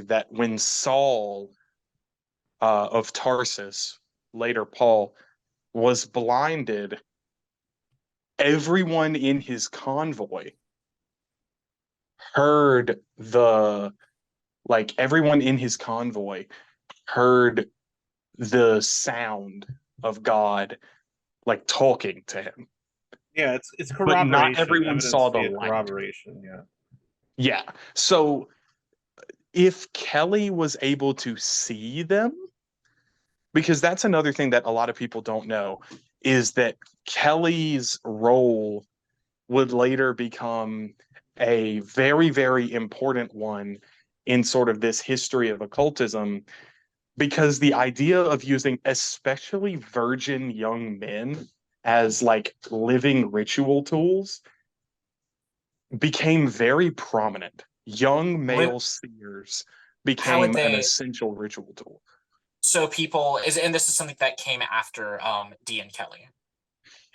that when Saul of Tarsus, later Paul, was blinded, everyone in his convoy heard the everyone in his convoy heard the sound of God like talking to him, Yeah, it's but not corroboration, everyone evidence saw the via light. corroboration. Yeah. Yeah. So if Kelly was able to see them, because that's another thing that a lot of people don't know, is that Kelly's role would later become a very, very important one in sort of this history of occultism, because the idea of using especially virgin young men as like living ritual tools became very prominent. Young Would male seers how would became an they essential ritual tool. so people is and this is something that came after D and Kelly.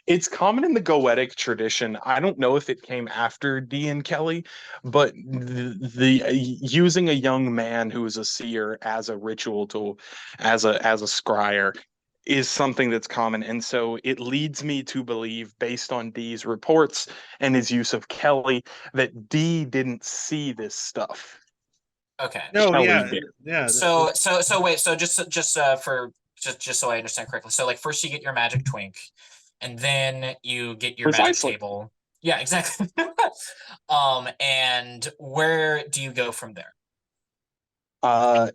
It's common in the Goetic tradition. I don't know if it came after D and Kelly, but the using a young man who is a seer as a ritual tool, as a scryer, is something that's common. And so it leads me to believe, based on Dee's reports and his use of Kelly, that Dee didn't see this stuff. Okay. No, Kelly yeah, did. yeah. So wait, so just so I understand correctly. So like first you get your magic twink, and then you get your magic Precisely. table. Yeah, exactly. And where do you go from there? I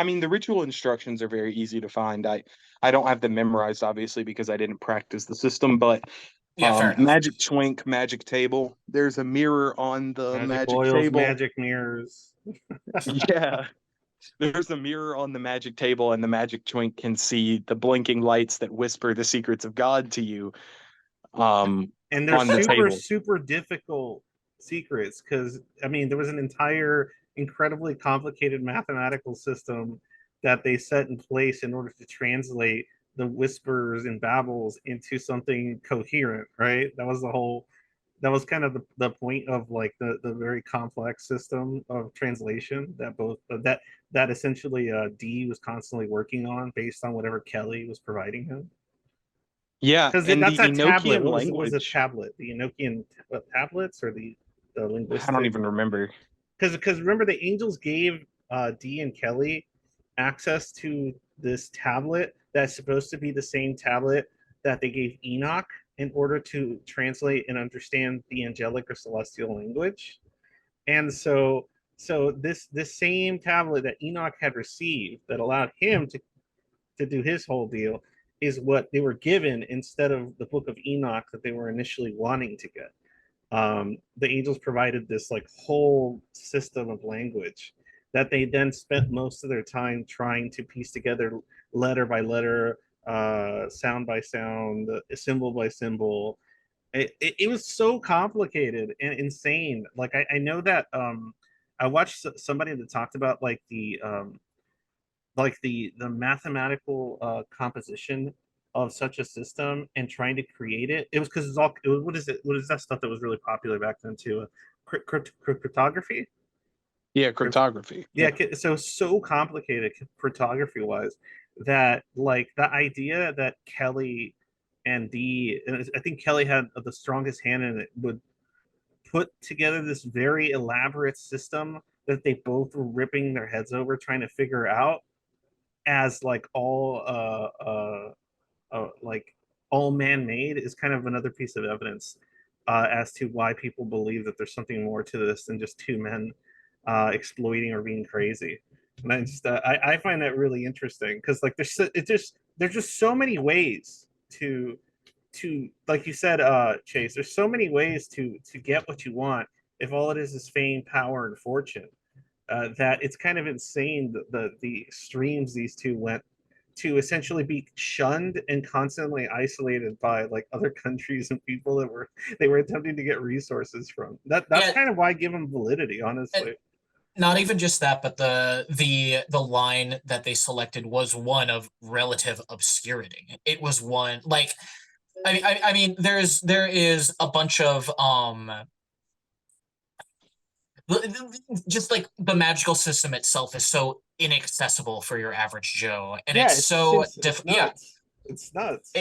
mean, the ritual instructions are very easy to find. I don't have them memorized, obviously, because I didn't practice the system, but Yeah, fair enough. magic twink, magic table. There's a mirror on the Magic magic oils, table. magic mirrors. Yeah. There's a mirror on the magic table, and the magic twink can see the blinking lights that whisper the secrets of God to you And they're on the super, table. super difficult secrets because, I mean, there was an entire incredibly complicated mathematical system that they set in place in order to translate the whispers and babbles into something coherent, right? That was kind of the point of like the very complex system of translation that that essentially D was constantly working on based on whatever Kelly was providing him. Yeah, Because and that's the a tablet. Enochian What was a language, tablet? The Enochian tablets or the I don't linguistic? even remember. Because remember the angels gave D and Kelly access to this tablet that's supposed to be the same tablet that they gave Enoch in order to translate and understand the angelic or celestial language. And so this same tablet that Enoch had received that allowed him to do his whole deal is what they were given instead of the book of Enoch that they were initially wanting to get. The angels provided this like whole system of language that they then spent most of their time trying to piece together letter by letter, sound by sound, symbol by symbol. It was so complicated and insane. Like I know that I watched somebody that talked about like the mathematical composition of such a system and trying to create it. It was because it's all what is that stuff that was really popular back then too? Cryptography. Yeah, cryptography. Yeah, Yeah. so complicated cryptography wise that like the idea that Kelly and I think Kelly had the strongest hand in it, would put together this very elaborate system that they both were ripping their heads over trying to figure out as like all man-made is kind of another piece of evidence as to why people believe that there's something more to this than just two men exploiting or being crazy. And I find that really interesting because like there's just so many ways to like you said, Chase. There's so many ways to get what you want if all it is fame, power, and fortune. That it's kind of insane the extremes these two went to essentially be shunned and constantly isolated by like other countries and people that they were attempting to get resources from. That's Yeah, kind of why I give them validity, and honestly. not even just that, but the line that they selected was one of relative obscurity. It was one like I mean there is a bunch of just like the magical system itself is so inaccessible for your average Joe, and Yeah, it's so it's yeah. nuts. It's nuts.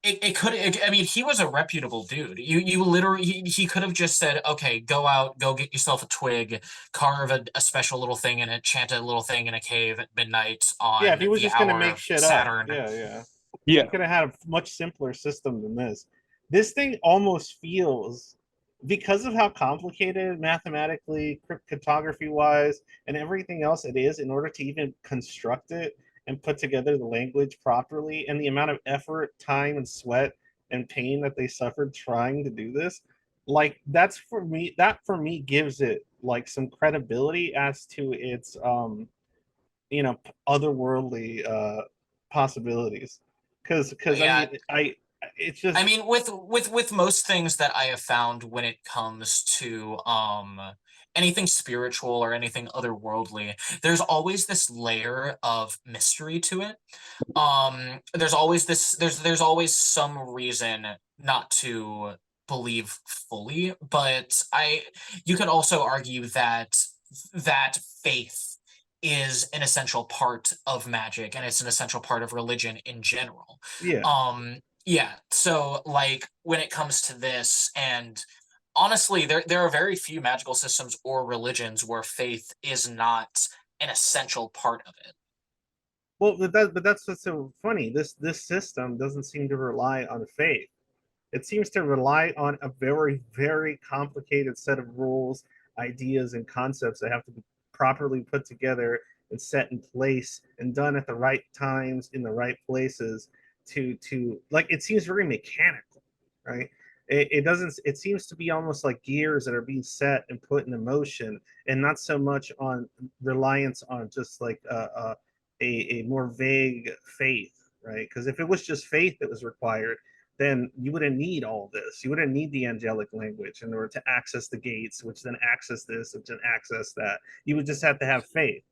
It could I mean he was a reputable dude. You literally he could have just said, okay, go out, go get yourself a twig, carve a special little thing and chant a little thing in a cave at midnight Yeah, if on he was the just gonna hour make of shit up, Saturn. yeah. He Yeah. could have had a much simpler system than this. This thing almost feels, because of how complicated mathematically, cryptography wise, and everything else it is, in order to even construct it and put together the language properly, and the amount of effort, time, and sweat and pain that they suffered trying to do this, like that for me gives it like some credibility as to its otherworldly possibilities because I Yeah, mean I it's I just mean, with most things that I have found when it comes to anything spiritual or anything otherworldly, there's always this layer of mystery to it. There's always there's always some reason not to believe fully, but I you could also argue that that faith is an essential part of magic, and it's an essential part of religion in general. Yeah. Yeah, so like when it comes to this, and honestly, there are very few magical systems or religions where faith is not an essential part of it. Well, but that's what's so funny. This system doesn't seem to rely on faith. It seems to rely on a very, very complicated set of rules, ideas, and concepts that have to be properly put together and set in place and done at the right times in the right places to like it seems very mechanical, right? It doesn't it seems to be almost like gears that are being set and put into motion and not so much on reliance on just like a more vague faith, right? Because if it was just faith that was required, then you wouldn't need all this. You wouldn't need the angelic language in order to access the gates, which then access this, which then access that. You would just have to have faith.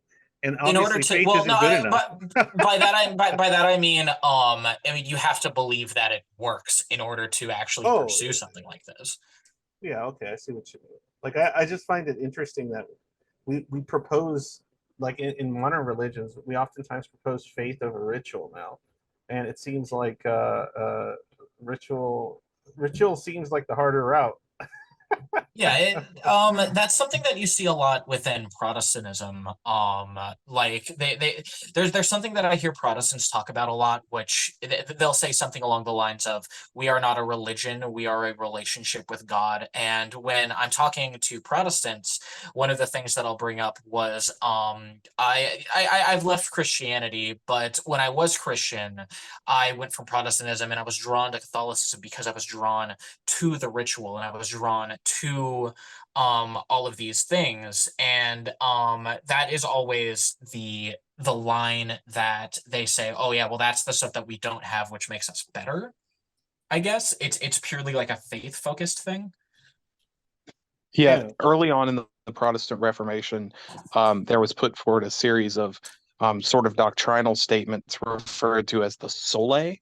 And In order obviously to, faith well, no, isn't good enough. but by that I mean, I mean you have to believe that it works in order to actually Oh, pursue something like this. yeah, okay, I see what you mean. Like I just find it interesting that we propose like in modern religions, we oftentimes propose faith over ritual now. And it seems like ritual seems like the harder route. Yeah, that's something that you see a lot within Protestantism. Like there's something that I hear Protestants talk about a lot, which they'll say something along the lines of, "We are not a religion, we are a relationship with God." And when I'm talking to Protestants, one of the things that I'll bring up was, I've left Christianity, but when I was Christian, I went from Protestantism and I was drawn to Catholicism because I was drawn to the ritual and I was drawn to all of these things, and that is always the line that they say, oh yeah, well that's the stuff that we don't have which makes us better. I guess it's purely like a faith focused thing. Yeah, Yeah. early on in the Protestant Reformation, there was put forward a series of sort of doctrinal statements referred to as the Sola.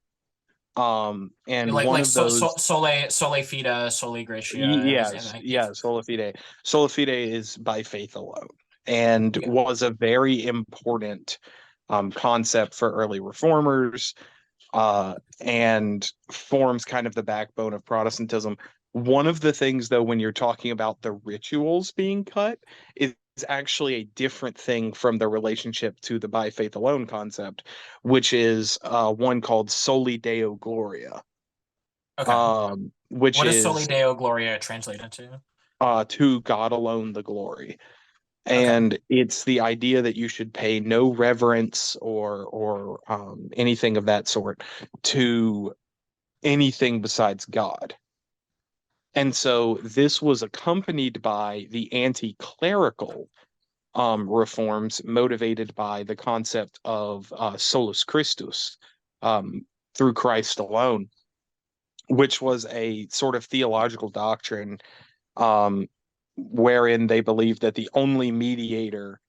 And one Like of those, sole fide, sole gratia, and yes, like, yeah, sola fide. Sola fide is by faith alone, and yeah. was a very important concept for early reformers, and forms kind of the backbone of Protestantism. One of the things, though, when you're talking about the rituals being cut, is actually a different thing from the relationship to the by faith alone concept, which is one called Soli Deo Gloria, Okay, which what does soli is deo gloria translate into? to God alone the glory. Okay. And it's the idea that you should pay no reverence or anything of that sort to anything besides God. And so this was accompanied by the anti-clerical reforms motivated by the concept of solus Christus, through Christ alone, which was a sort of theological doctrine, um, wherein they believed that the only mediator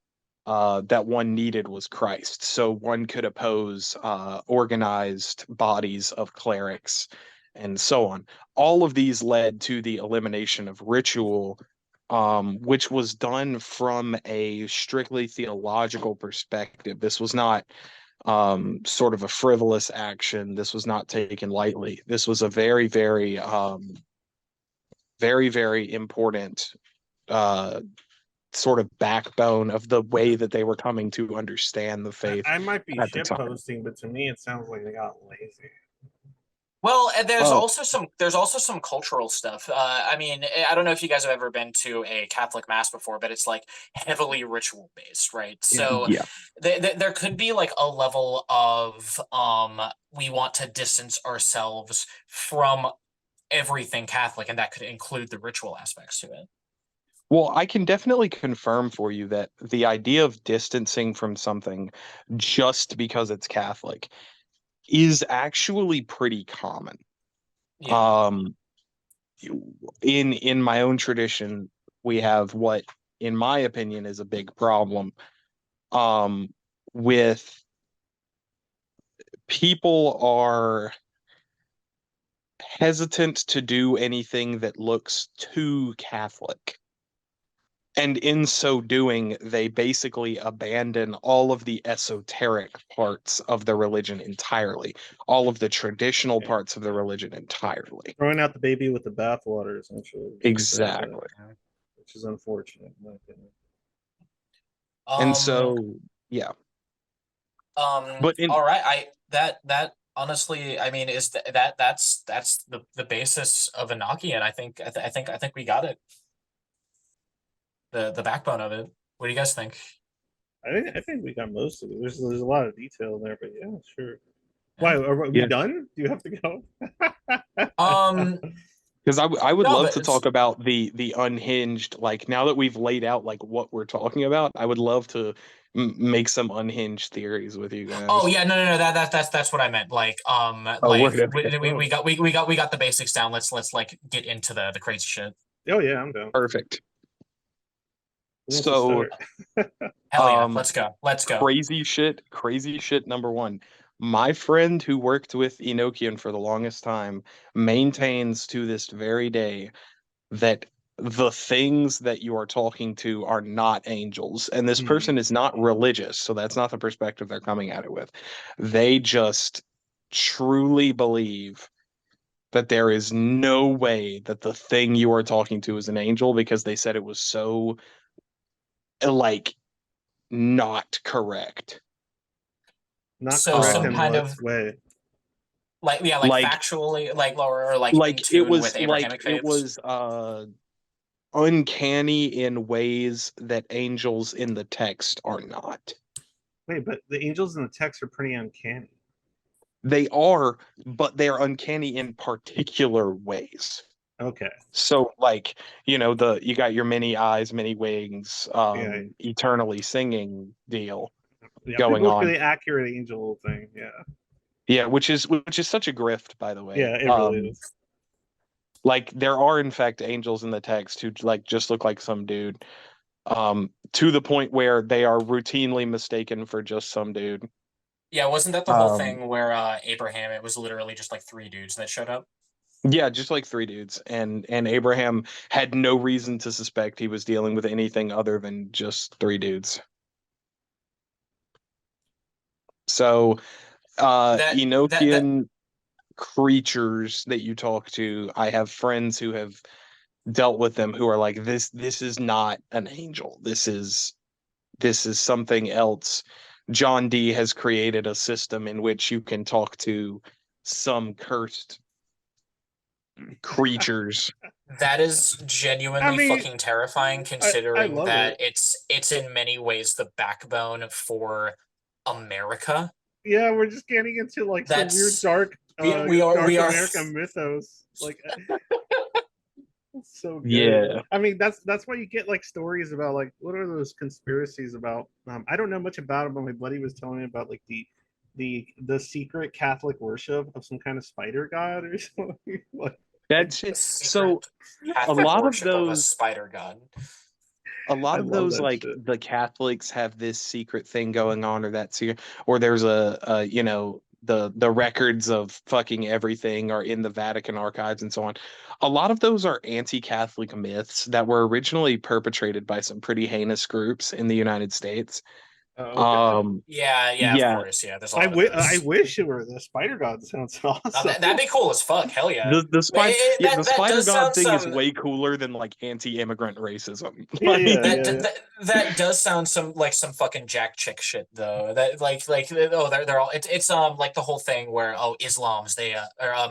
that one needed was Christ. So one could oppose organized bodies of clerics and so on. All of these led to the elimination of ritual, which was done from a strictly theological perspective. This was not sort of a frivolous action. This was not taken lightly. This was a very, very, very, very important uh, sort of backbone of the way that they were coming to understand the faith I might be at the shit time. posting, but to me it sounds like they got lazy. Well, and Oh, there's also some cultural stuff. I mean, I don't know if you guys have ever been to a Catholic mass before, but it's like heavily ritual based, right? So yeah. there could be like a level of we want to distance ourselves from everything Catholic, and that could include the ritual aspects to it. Well, I can definitely confirm for you that the idea of distancing from something just because it's Catholic is actually pretty common. Yeah. Um, in my own tradition, we have what, in my opinion, is a big problem, um, with people are hesitant to do anything that looks too Catholic. And in so doing, they basically abandon all of the esoteric parts of the religion entirely, all of the traditional Yeah. parts of the religion entirely. Throwing out the baby with the bathwater, essentially, Exactly. which is unfortunate, in my opinion. And Um, so, yeah. But in all right. That honestly, I mean, is that's the basis of Enochian. I think we got it. The backbone of it. What do you guys think? I think we got most of it. There's a lot of detail in there, but yeah, sure. Why Yeah. are we yeah, done? Do you have to go? Um, because I would no, love but to talk about the unhinged, like now that we've laid out like what we're talking about, I would love to make some unhinged theories with you oh guys. yeah, no. That's what I meant. Oh, Like word, okay. Oh, we got the basics down. Let's like get into the crazy shit. oh yeah, I'm down. Perfect. Who wants to So, start? Hell yeah, um, let's go. Let's go. crazy shit number one. My friend who worked with Enochian for the longest time maintains to this very day that the things that you are talking to are not angels. And this Hmm. person is not religious, so that's not the perspective they're coming at it with. They just truly believe that there is no way that the thing you are talking to is an angel because they said it was so like not correct. Not So correct some in kind what of way? like yeah, like Like factually, or like in tune with Abrahamic it faiths. was uncanny in ways that angels in the text are not. Wait, but the angels in the text are pretty uncanny. They are, but they're uncanny in particular ways. Okay. So like, the you got your many eyes, many wings, Yeah. eternally singing deal Yeah. going on. Biblically accurate angel thing. Yeah. Yeah, which is such a grift, by the way. Yeah, it really is. Like there are in fact angels in the text who like just look like some dude. To the point where they are routinely mistaken for just some dude. Yeah, wasn't that the whole Um, thing where Abraham? It was literally just like three dudes that showed up. yeah, just like three dudes, and Abraham had no reason to suspect he was dealing with anything other than just three dudes. So, That that Enochian creatures that you talk to, I have friends who have dealt with them who are like, this is not an angel. This is something else. John D has created a system in which you can talk to some cursed creatures. that is I genuinely mean, fucking terrifying, I considering love it. that it's in many ways the backbone for America. Yeah, we're just getting into like some weird That's we dark are American mythos. Like it's so good. Yeah. I mean, that's why you get like stories about like what are those conspiracies about? I don't know much about it, but my buddy was telling me about like the secret Catholic worship of some kind of spider god or something. Like, That's the it. So secret a Catholic lot of worship of a those spider god. a I lot of love those that like shit. the Catholics have this secret thing going on, or that's here, or there's the records of fucking everything are in the Vatican archives and so on. A lot of those are anti-Catholic myths that were originally perpetrated by some pretty heinous groups in the United States. Oh, okay. Yeah, of Yeah, course. Yeah, there's a lot of I those. wish it were the spider god. Sounds Now, awesome. that'd be cool as fuck. Hell yeah. the spider yeah, the That spider does god sound thing is some way cooler than like anti-immigrant racism. Yeah, yeah, Like, yeah, yeah. that does sound some like some fucking Jack chick shit though. That like oh they're all it's like the whole thing where oh Islams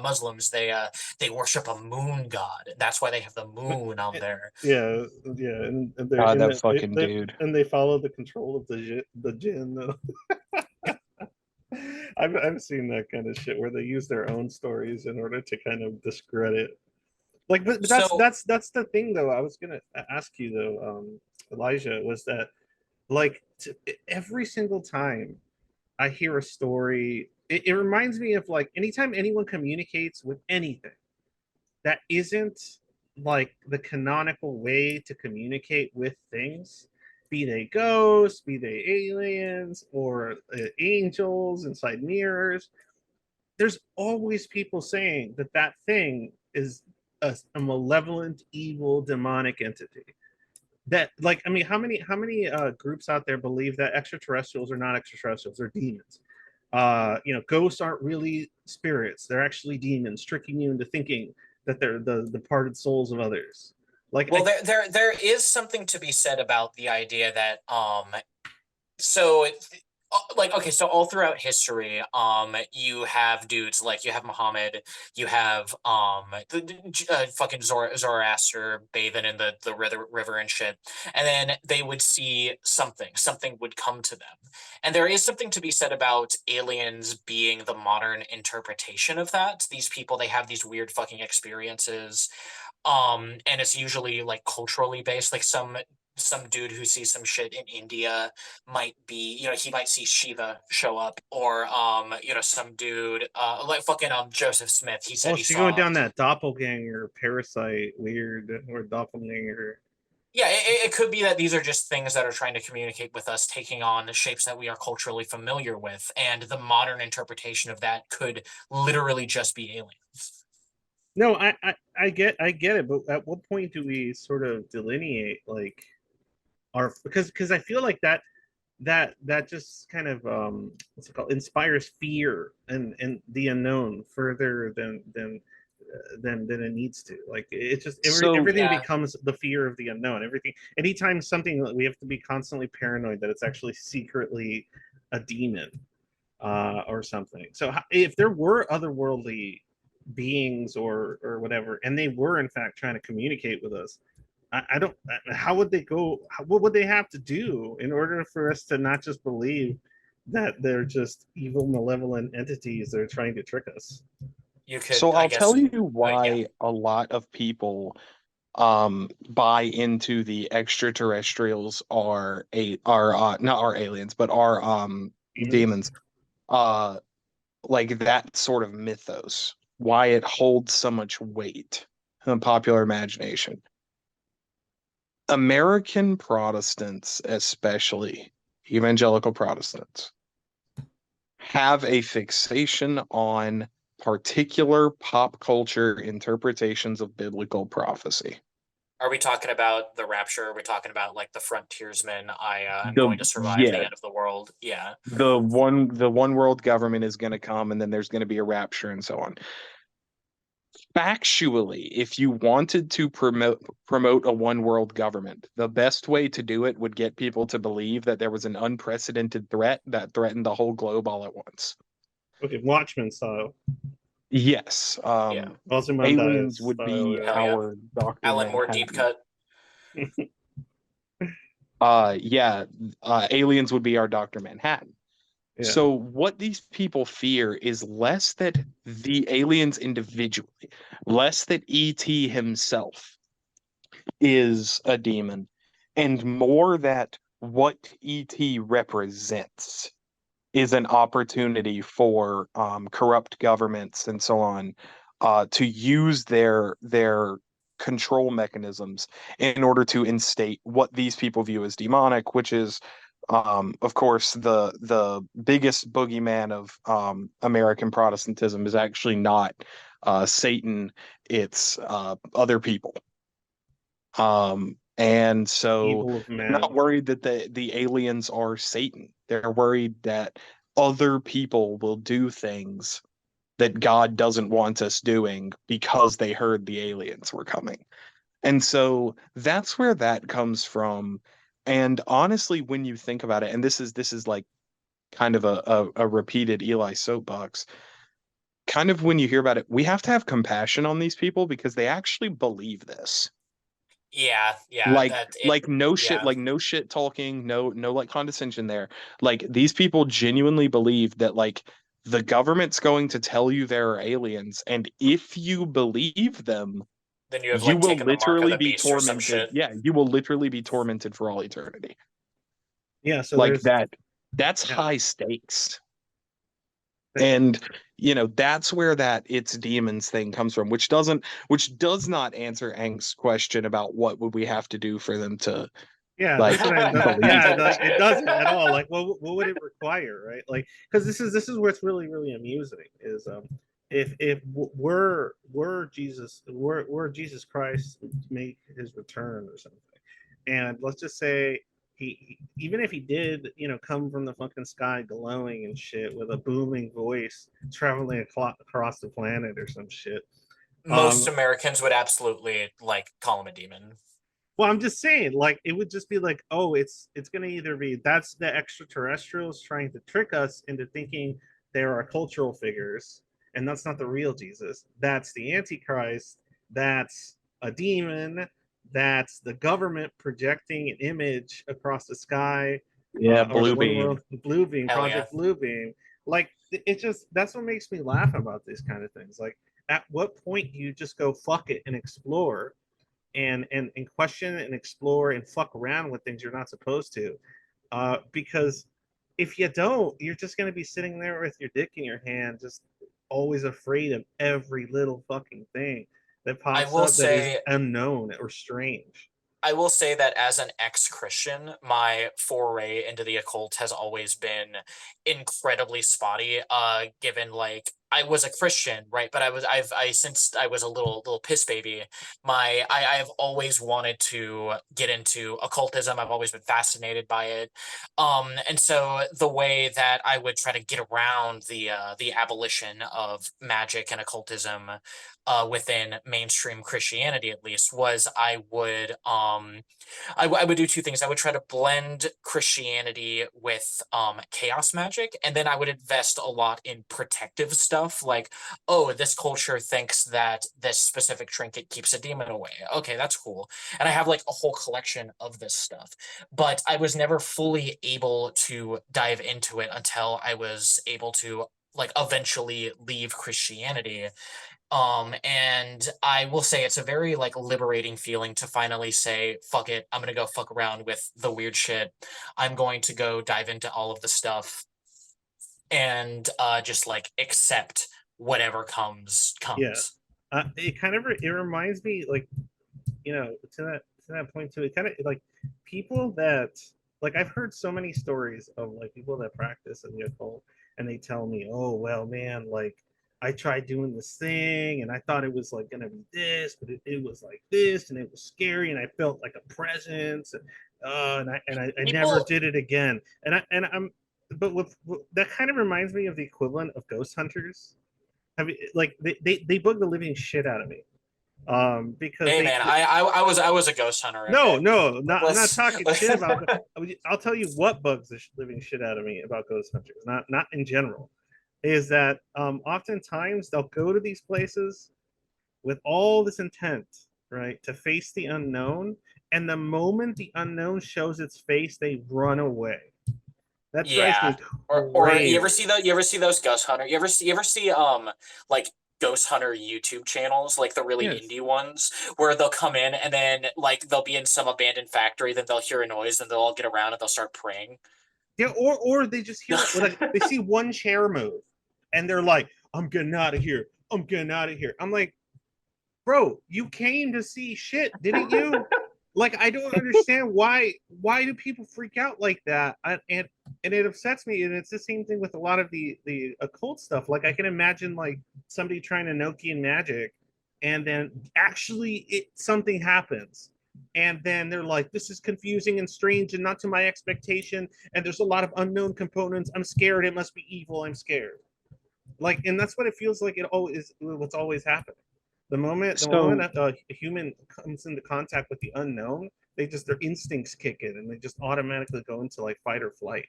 Muslims they worship a moon god. That's why they have the But moon on there. yeah, yeah, and they're God, in that it. fucking dude. And they follow the control of the jinn. I've seen that kind of shit where they use their own stories in order to kind of discredit. Like, but So that's the thing though. I was gonna ask you though, Elijah, was that like every single time I hear a story, it reminds me of like anytime anyone communicates with anything that isn't like the canonical way to communicate with things, be they ghosts, be they aliens, or angels inside mirrors. There's always people saying that that thing is a malevolent, evil, demonic entity. that, like, I mean, how many groups out there believe that extraterrestrials are not extraterrestrials, they're demons? Ghosts aren't really spirits, they're actually demons tricking you into thinking that they're the departed souls of others. Like, Well, there is something to be said about the idea that so like, okay, so all throughout history, you have dudes like, you have Muhammad, you have fucking Zoroaster bathing in the river and shit, and then they would see something would come to them, and there is something to be said about aliens being the modern interpretation of that. These people, they have these weird fucking experiences, and it's usually like culturally based. Like some dude who sees some shit in India might be, he might see Shiva show up, or some dude like fucking Joseph Smith. He said oh, he she's going saw. down that doppelganger parasite weird, or doppelganger. Yeah, it could be that these are just things that are trying to communicate with us, taking on the shapes that we are culturally familiar with, and the modern interpretation of that could literally just be aliens. No, I get it, but at what point do we sort of delineate, like, our, because I feel like that just kind of, what's it called, inspires fear and the unknown further than it needs to. Like, it's just So everything Yeah, becomes the fear of the unknown. Everything, anytime something, we have to be constantly paranoid that it's actually secretly a demon, or something. So if there were otherworldly beings or whatever, and they were in fact trying to communicate with us, I don't. How would they go? What would they have to do in order for us to not just believe that they're just evil, malevolent entities that are trying to trick us? you could, so I I'll guess. tell you Yeah. why a lot of people buy into the extraterrestrials are not our aliens, but are Demons. demons. Uh like that sort of mythos, why it holds so much weight in the popular imagination. American Protestants, especially evangelical Protestants, have a fixation on particular pop culture interpretations of biblical prophecy. Are we talking about the rapture? Are we talking about like the frontiersman? I'm The going to survive the yeah, end of the world. Yeah. the one world government is going to come, and then there's going to be a rapture and so on. Factually, if you wanted to promote a one world government, the best way to do it would get people to believe that there was an unprecedented threat that threatened the whole globe all at once. Okay, Watchmen style. Yes, Yeah. aliens Ozymandias would style. be Yeah. Hell yeah. our Dr. Alan Moore deep Manhattan. cut. Yeah, aliens would be our Dr. Manhattan. Yeah. So what these people fear is less that the aliens individually, less that ET himself is a demon, and more that what ET represents is an opportunity for corrupt governments and so on to use their control mechanisms in order to instate what these people view as demonic, which is, of course, the biggest boogeyman of American Protestantism is actually not Satan; it's other people. And so Evil of they're not man. worried that the aliens are Satan. They're worried that other people will do things that God doesn't want us doing because they heard the aliens were coming. And so that's where that comes from. And honestly, when you think about it, and this is like kind of a repeated Eli soapbox, kind of when you hear about it, we have to have compassion on these people because they actually believe this. Yeah, yeah, like that it. like no shit, Yeah, like no shit talking, no like condescension there. Like these people genuinely believe that like the government's going to tell you there are aliens, and if you believe them, then you have you like will taken the mark of literally the be beast or some tormented. shit. Yeah, you will literally be tormented for all eternity. Yeah. So Like there's. that's Yeah. high stakes. And that's where that it's demons thing comes from, which does not answer Angst's question about what would we have to do for them to Yeah, like that's what I. believe Yeah, like, this. it doesn't at all. Like, what would it require, right? Like, because this is what's really amusing is, if were Jesus Christ to make his return or something, And let's just say even if he did, come from the fucking sky glowing and shit with a booming voice traveling across the planet or some shit. Most Americans would absolutely like call him a demon. Well, I'm just saying, like, it would just be like, oh, it's gonna either be that's the extraterrestrials trying to trick us into thinking there are cultural figures, and that's not the real Jesus. That's the Antichrist. That's a demon. That's the government projecting an image across the sky, Yeah, or the blue one beam. world, Blue Beam, Hell yeah. Project Blue Beam. Like, it just that's what makes me laugh about these kind of things. Like, at what point do you just go fuck it and explore? And question and explore and fuck around with things you're not supposed to, because if you don't, you're just going to be sitting there with your dick in your hand, just always afraid of every little fucking thing that I pops will up that is say unknown or strange. I will say that as an ex-Christian, my foray into the occult has always been incredibly spotty. Given like I was a Christian, right? But I since I was a little piss baby, I've always wanted to get into occultism. I've always been fascinated by it. And so the way that I would try to get around the abolition of magic and occultism within mainstream Christianity, at least, was I would do two things. I would try to blend Christianity with chaos magic, and then I would invest a lot in protective stuff, like, oh, this culture thinks that this specific trinket keeps a demon away. Okay, that's cool. And I have like a whole collection of this stuff, but I was never fully able to dive into it until I was able to like eventually leave Christianity. And I will say it's a very like liberating feeling to finally say, fuck it, I'm gonna go fuck around with the weird shit. I'm going to go dive into all of the stuff and just like accept whatever comes Yeah, comes. it reminds me, like, to that point too. It kind of like people that, like, I've heard so many stories of like people that practice in the occult, and they tell me, oh well, man, like, I tried doing this thing and I thought it was like gonna be this, but it was like this, and it was scary, and I felt like a presence, and I never People, did it again. And but that kind of reminds me of the equivalent of ghost hunters. Have you, like, they bug the living shit out of me, because hey man, I was a ghost hunter. no, Okay, no, not, I'm not let's. talking shit about. I'll tell you what bugs the living shit out of me about ghost hunters. Not in general, is that oftentimes they'll go to these places with all this intent, right, to face the unknown, and the moment the unknown shows its face, they run away. That drives Yeah. me Or you ever crazy. see those ghost hunter? You ever see like ghost hunter YouTube channels, like the really Yes. indie ones, where they'll come in and then like they'll be in some abandoned factory, then they'll hear a noise, and they'll all get around and they'll start praying. Yeah, or they just hear, like, they see one chair move, and they're like, "I'm getting out of here. I'm getting out of here." I'm like, bro, you came to see shit, didn't you? Like, I don't understand why do people freak out like that. And it upsets me, and it's the same thing with a lot of the occult stuff. Like, I can imagine like somebody trying Enochian magic, and then actually something happens, and then they're like, this is confusing and strange and not to my expectation, and there's a lot of unknown components. I'm scared. It must be evil. I'm scared. Like, and that's what it feels like. It always what's always happening. The moment So a human comes into contact with the unknown, their instincts kick in, and they just automatically go into like fight or flight.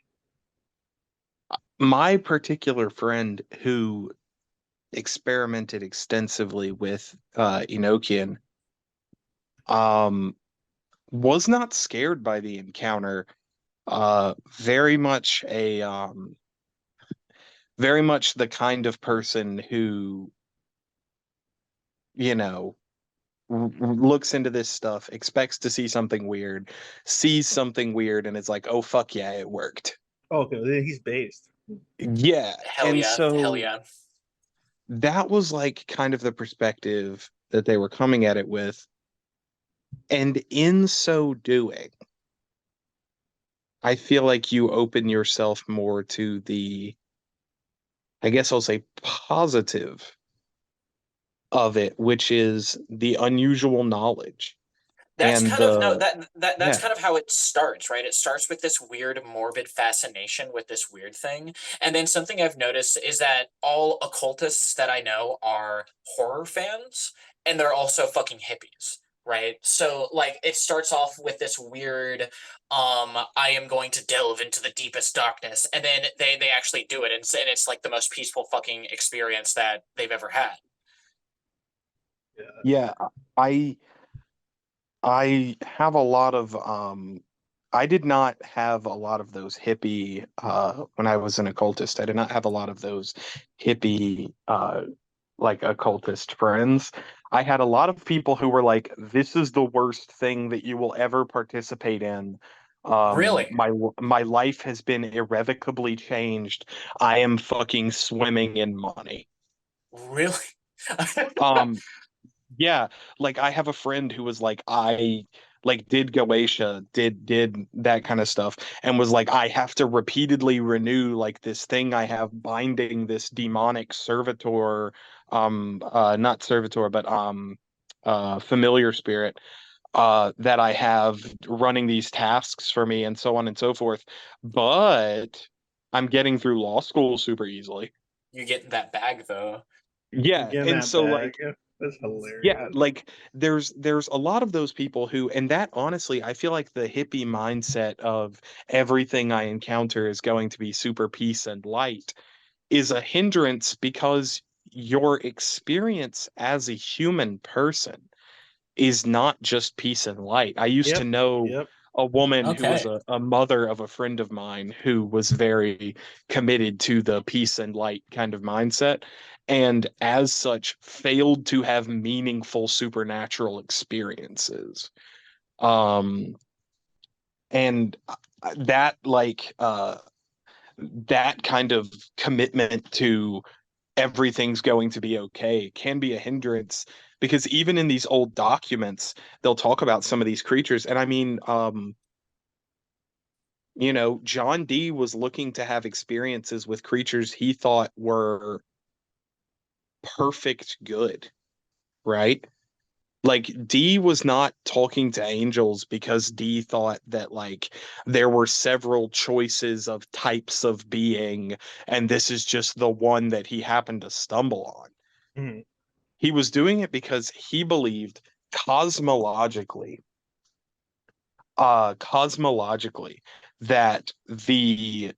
my particular friend who experimented extensively with Enochian um was not scared by the encounter. Very much very much the kind of person who, you know, looks into this stuff, expects to see something weird, sees something weird, and it's like, oh fuck yeah, it worked. Oh, okay, then he's based. Yeah. Hell And yeah, hell so yeah. that was like kind of the perspective that they were coming at it with. And in so doing, I feel like you open yourself more to the, I guess I'll say, positive of it, which is the unusual knowledge. That's And kind of no the that's yeah, kind of how it starts, right? It starts with this weird morbid fascination with this weird thing. And then something I've noticed is that all occultists that I know are horror fans and they're also fucking hippies, right? So like it starts off with this weird I am going to delve into the deepest darkness and then they actually do it and it's like the most peaceful fucking experience that they've ever had. Yeah. yeah, I I have a lot of I did not have a lot of those hippie when I was an occultist. I did not have a lot of those hippie like occultist friends. I had a lot of people who were like, this is the worst thing that you will ever participate in. Really? My life has been irrevocably changed. I am fucking swimming in money. Really? Um Yeah, like I have a friend who was like, I like did Goetia, did that kind of stuff, and was like, I have to repeatedly renew like this thing I have binding this demonic servitor, not servitor, but familiar spirit, that I have running these tasks for me and so on and so forth. But I'm getting through law school super easily. You get that bag though. You Yeah, get in and that so bag. like That's yeah, hilarious. like there's a lot of those people who, and that honestly, I feel like the hippie mindset of everything I encounter is going to be super peace and light is a hindrance because your experience as a human person is not just peace and light. I used to Yep. know Yep. a woman who was Okay. a mother of a friend of mine who was very committed to the peace and light kind of mindset, and as such failed to have meaningful supernatural experiences. Um, and that that kind of commitment to everything's going to be okay can be a hindrance because even in these old documents they'll talk about some of these creatures, and I mean John Dee was looking to have experiences with creatures he thought were perfect good, right? Like Dee was not talking to angels because Dee thought that like there were several choices of types of being and this is just the one that he happened to stumble on. Mhm. He was doing it because he believed cosmologically, cosmologically, that the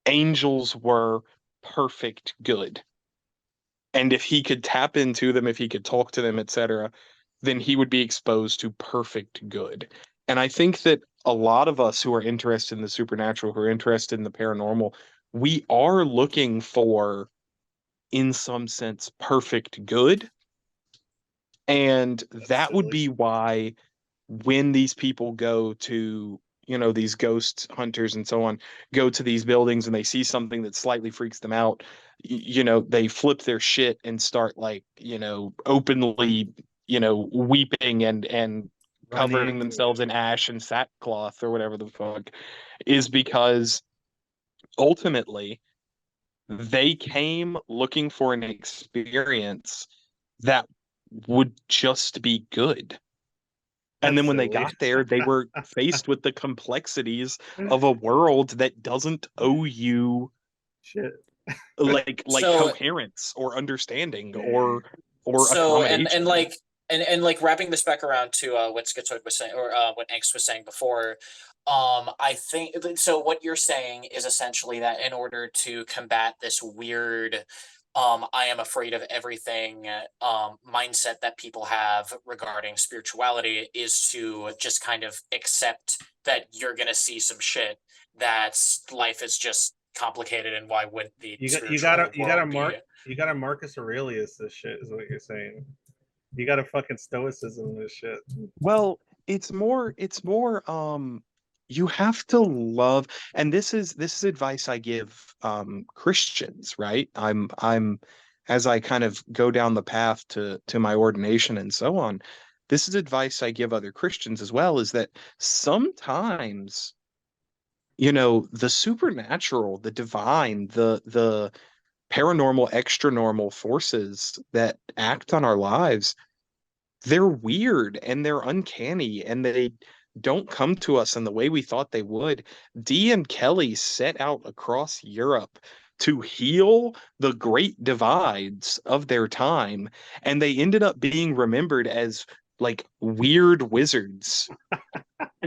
angels were perfect good. And if he could tap into them, if he could talk to them, etc., then he would be exposed to perfect good. And I think that a lot of us who are interested in the supernatural, who are interested in the paranormal, we are looking for, in some sense, perfect good. And That's that would silly. be why when these people go to, these ghost hunters and so on, go to these buildings and they see something that slightly freaks them out, they flip their shit and start like, openly, weeping and covering Running. themselves in ash and sackcloth or whatever the fuck, is because ultimately they came looking for an experience that would just be good. And That's then when they silly. got there, they were faced with the complexities of a world that doesn't owe you Shit. like So coherence or understanding or so and accommodation. like and like wrapping this back around to what Schizoid was saying or what Angst was saying before, I think so what you're saying is essentially that in order to combat this weird I am afraid of everything mindset that people have regarding spirituality is to just kind of accept that you're gonna see some shit, that's life is just complicated and why would the spiritual You gotta world be. Marcus Aurelius this shit is what you're saying. You gotta fucking stoicism this shit. Well, it's more you have to love, and this is advice I give Christians, right? I'm as I kind of go down the path to my ordination and so on, this is advice I give other Christians as well, is that sometimes, the supernatural, the divine, the paranormal, extra normal forces that act on our lives, they're weird and they're uncanny and they don't come to us in the way we thought they would. Dee and Kelly set out across Europe to heal the great divides of their time, and they ended up being remembered as like weird wizards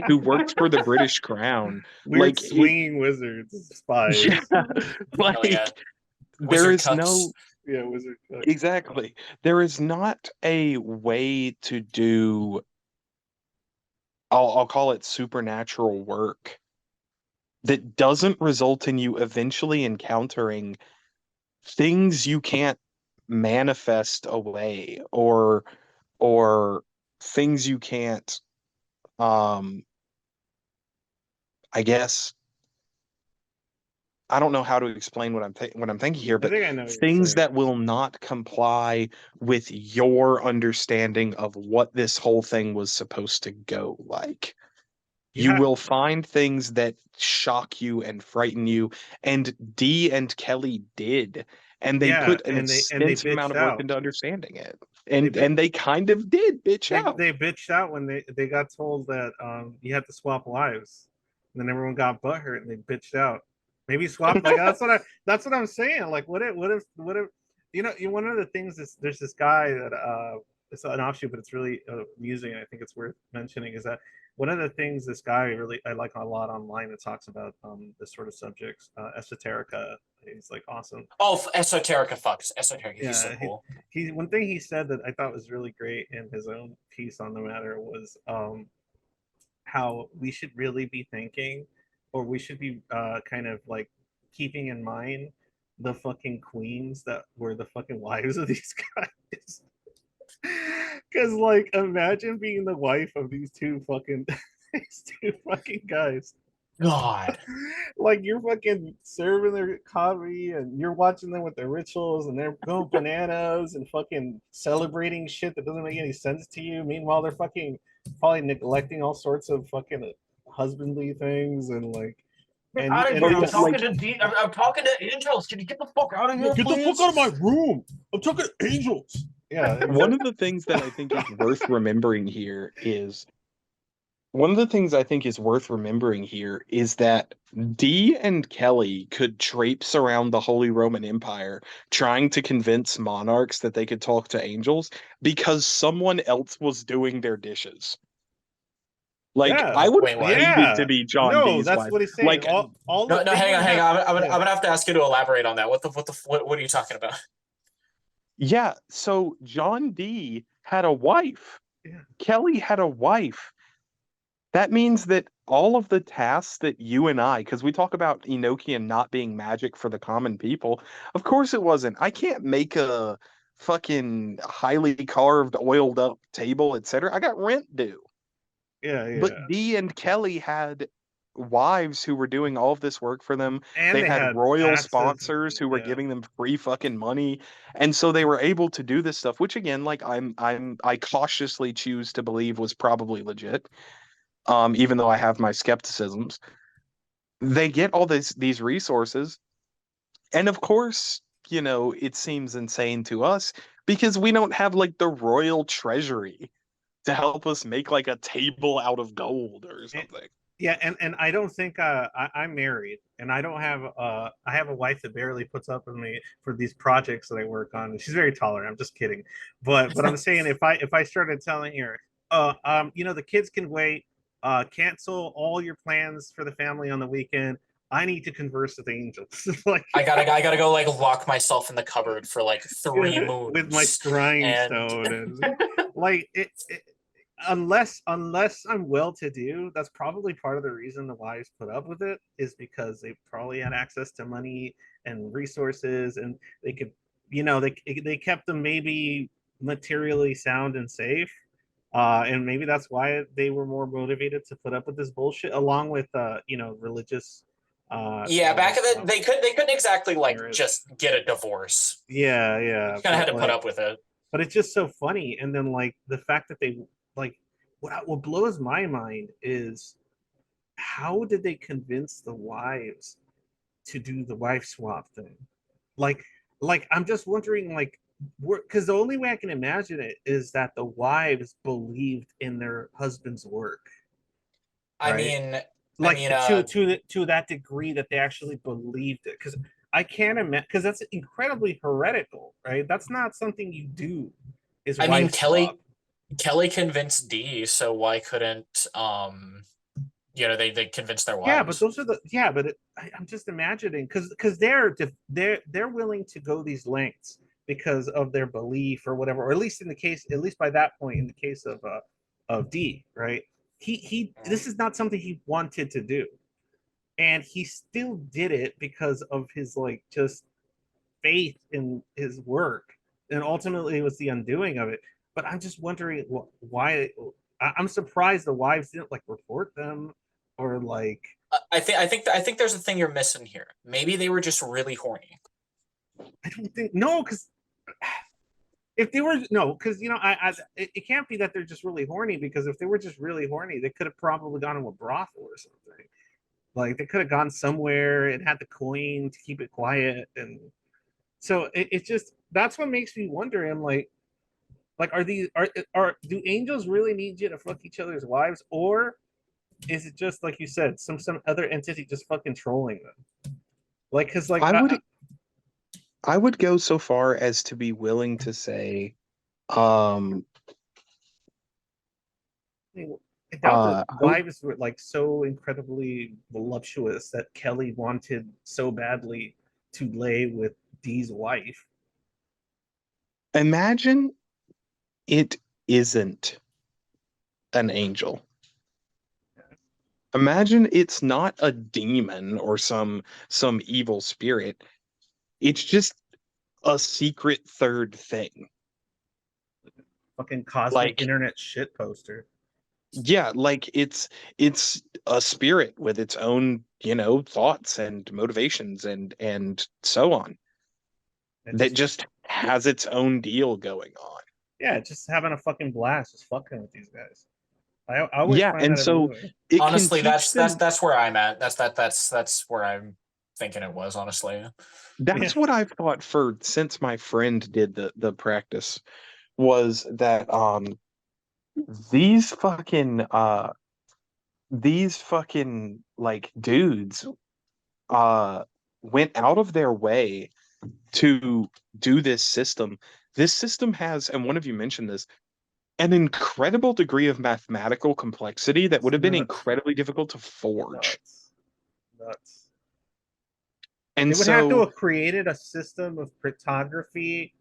who worked for the British Crown. Weird Like it, swinging wizards, spies. yeah, Hell yeah. like there Wizard is cucks. no Yeah, wizard. exactly. There is not a way to do I'll call it supernatural work that doesn't result in you eventually encountering things you can't manifest away or things you can't um I guess I don't know how to explain what I'm thinking here, I but think I know what you're things saying. that will not comply with your understanding of what this whole thing was supposed to go like. You Yeah, will find things that shock you and frighten you, and Dee and Kelly did, and they yeah, put an and they extensive amount bitched of work out. into understanding it, They bit and they kind of did bitch out. they bitched out when they got told that you had to swap wives, and then everyone got butthurt and they bitched out. Maybe swap like that's what I'm saying. Like what if one of the things is there's this guy that it's an offshoot, but it's really amusing. And I think it's worth mentioning is that one of the things this guy really I like a lot online that talks about this sort of subjects, esoterica. He's like awesome. Oh, Esoterica fucks. Esoterica, he's so Yeah, cool. he one thing he said that I thought was really great in his own piece on the matter was how we should really be thinking, or we should be kind of like keeping in mind the fucking queens that were the fucking wives of these guys. Because like, imagine being the wife of these two fucking these two fucking guys. God. Like you're fucking serving their coffee and you're watching them with their rituals and they're going bananas and fucking celebrating shit that doesn't make any sense to you. Meanwhile, they're fucking probably neglecting all sorts of fucking husbandly things and like Get out of Oh here. I'm yeah, talking to I'm talking to angels. Can you get the fuck out of here, get the please? fuck out of my room. I'm talking to angels. Yeah, exactly. one of the things that I think is worth remembering here is one of the things I think is worth remembering here is that Dee and Kelly could traipse around the Holy Roman Empire trying to convince monarchs that they could talk to angels because someone else was doing their dishes. Like, Yeah, I would Wait, have what? hated yeah. to be John No, Dee's that's wife. what he's saying. Like, All No, the no, they hang on, wouldn't hang have. on. I'm Yeah. gonna have to ask you to elaborate on that. What are you talking about? yeah, so John Dee had a wife. Yeah. Kelly had a wife. That means that all of the tasks that you and I, because we talk about Enochian not being magic for the common people, of course it wasn't. I can't make a fucking highly carved, oiled up table, etc. I got rent due. Yeah, yeah. But Dee and Kelly had wives who were doing all of this work for them. And They they had had royal access. sponsors who were Yeah. giving them free fucking money. And so they were able to do this stuff, which again, like I cautiously choose to believe was probably legit, even though I have my skepticisms. They get all these resources, and of course, it seems insane to us because we don't have like the royal treasury to help us make like a table out of gold or And, something. yeah, and I don't think I'm married, and I don't have I have a wife that barely puts up with me for these projects that I work on. And she's very tolerant. I'm just kidding, but I'm saying if I started telling her, the kids can wait, cancel all your plans for the family on the weekend. I need to converse with angels, like I gotta go like lock myself in the cupboard for like 3 moons. with my scrying And stone, and like unless I'm well to do, that's probably part of the reason the wives put up with it is because they probably had access to money and resources, and they could, they kept them maybe materially sound and safe. And maybe that's why they were more motivated to put up with this bullshit, along with religious yeah, back in the they couldn't exactly like marriage. just get a divorce. Yeah, You yeah, kind of had but to put like up with it. but it's just so funny. And then like the fact that they like what blows my mind is how did they convince the wives to do the wife swap thing? Like like I'm just wondering, like because the only way I can imagine it is that the wives believed in their husband's work, I right? mean, I Like mean, to that degree that they actually believed it. Because I can't imagine, because that's incredibly heretical, right? That's not something you do. Is I mean, wife swap? Kelly convinced Dee, so why couldn't they convinced their Yeah, but wives? those are the but I'm just imagining because they're willing to go these lengths because of their belief or whatever, or at least by that point in the case of D, right? He Mhm. this is not something he wanted to do, and he still did it because of his like just faith in his work, and ultimately it was the undoing of it. But I'm just wondering why. I'm surprised the wives didn't like report them or like I think there's a thing you're missing here. Maybe they were just really horny. I don't think no, because if they were no, because it can't be that they're just really horny. Because if they were just really horny, they could have probably gone to a brothel or something. Like they could have gone somewhere and had the coin to keep it quiet, and so it just that's what makes me wonder. I'm like are these are do angels really need you to fuck each other's wives, or is it just like you said, some other entity just fucking trolling them? Like, because like I would I would go so far as to be willing to say, um, I doubt that I would wives were like so incredibly voluptuous that Kelly wanted so badly to lay with Dee's wife. imagine it isn't an angel. Imagine it's not a demon or some evil spirit. It's just a secret third thing. Fucking cosmic Like, internet shit poster. yeah, like it's a spirit with its own, thoughts and motivations and so on, It that just just has its own deal going on. yeah, just having a fucking blast, just fucking with these guys. I always Yeah, find and that so amusing. it can Honestly, teach them. that's where I'm at. That's where I'm thinking it was, honestly. Yeah, That's what I've thought for since my friend did the practice, was that these fucking uh these fucking like dudes uh went out of their way to do this system. This system has, and one of you mentioned this, an incredible degree of mathematical complexity that it's would have been nuts, incredibly difficult to forge. nuts, nuts. They And would have to so have created a system of cryptography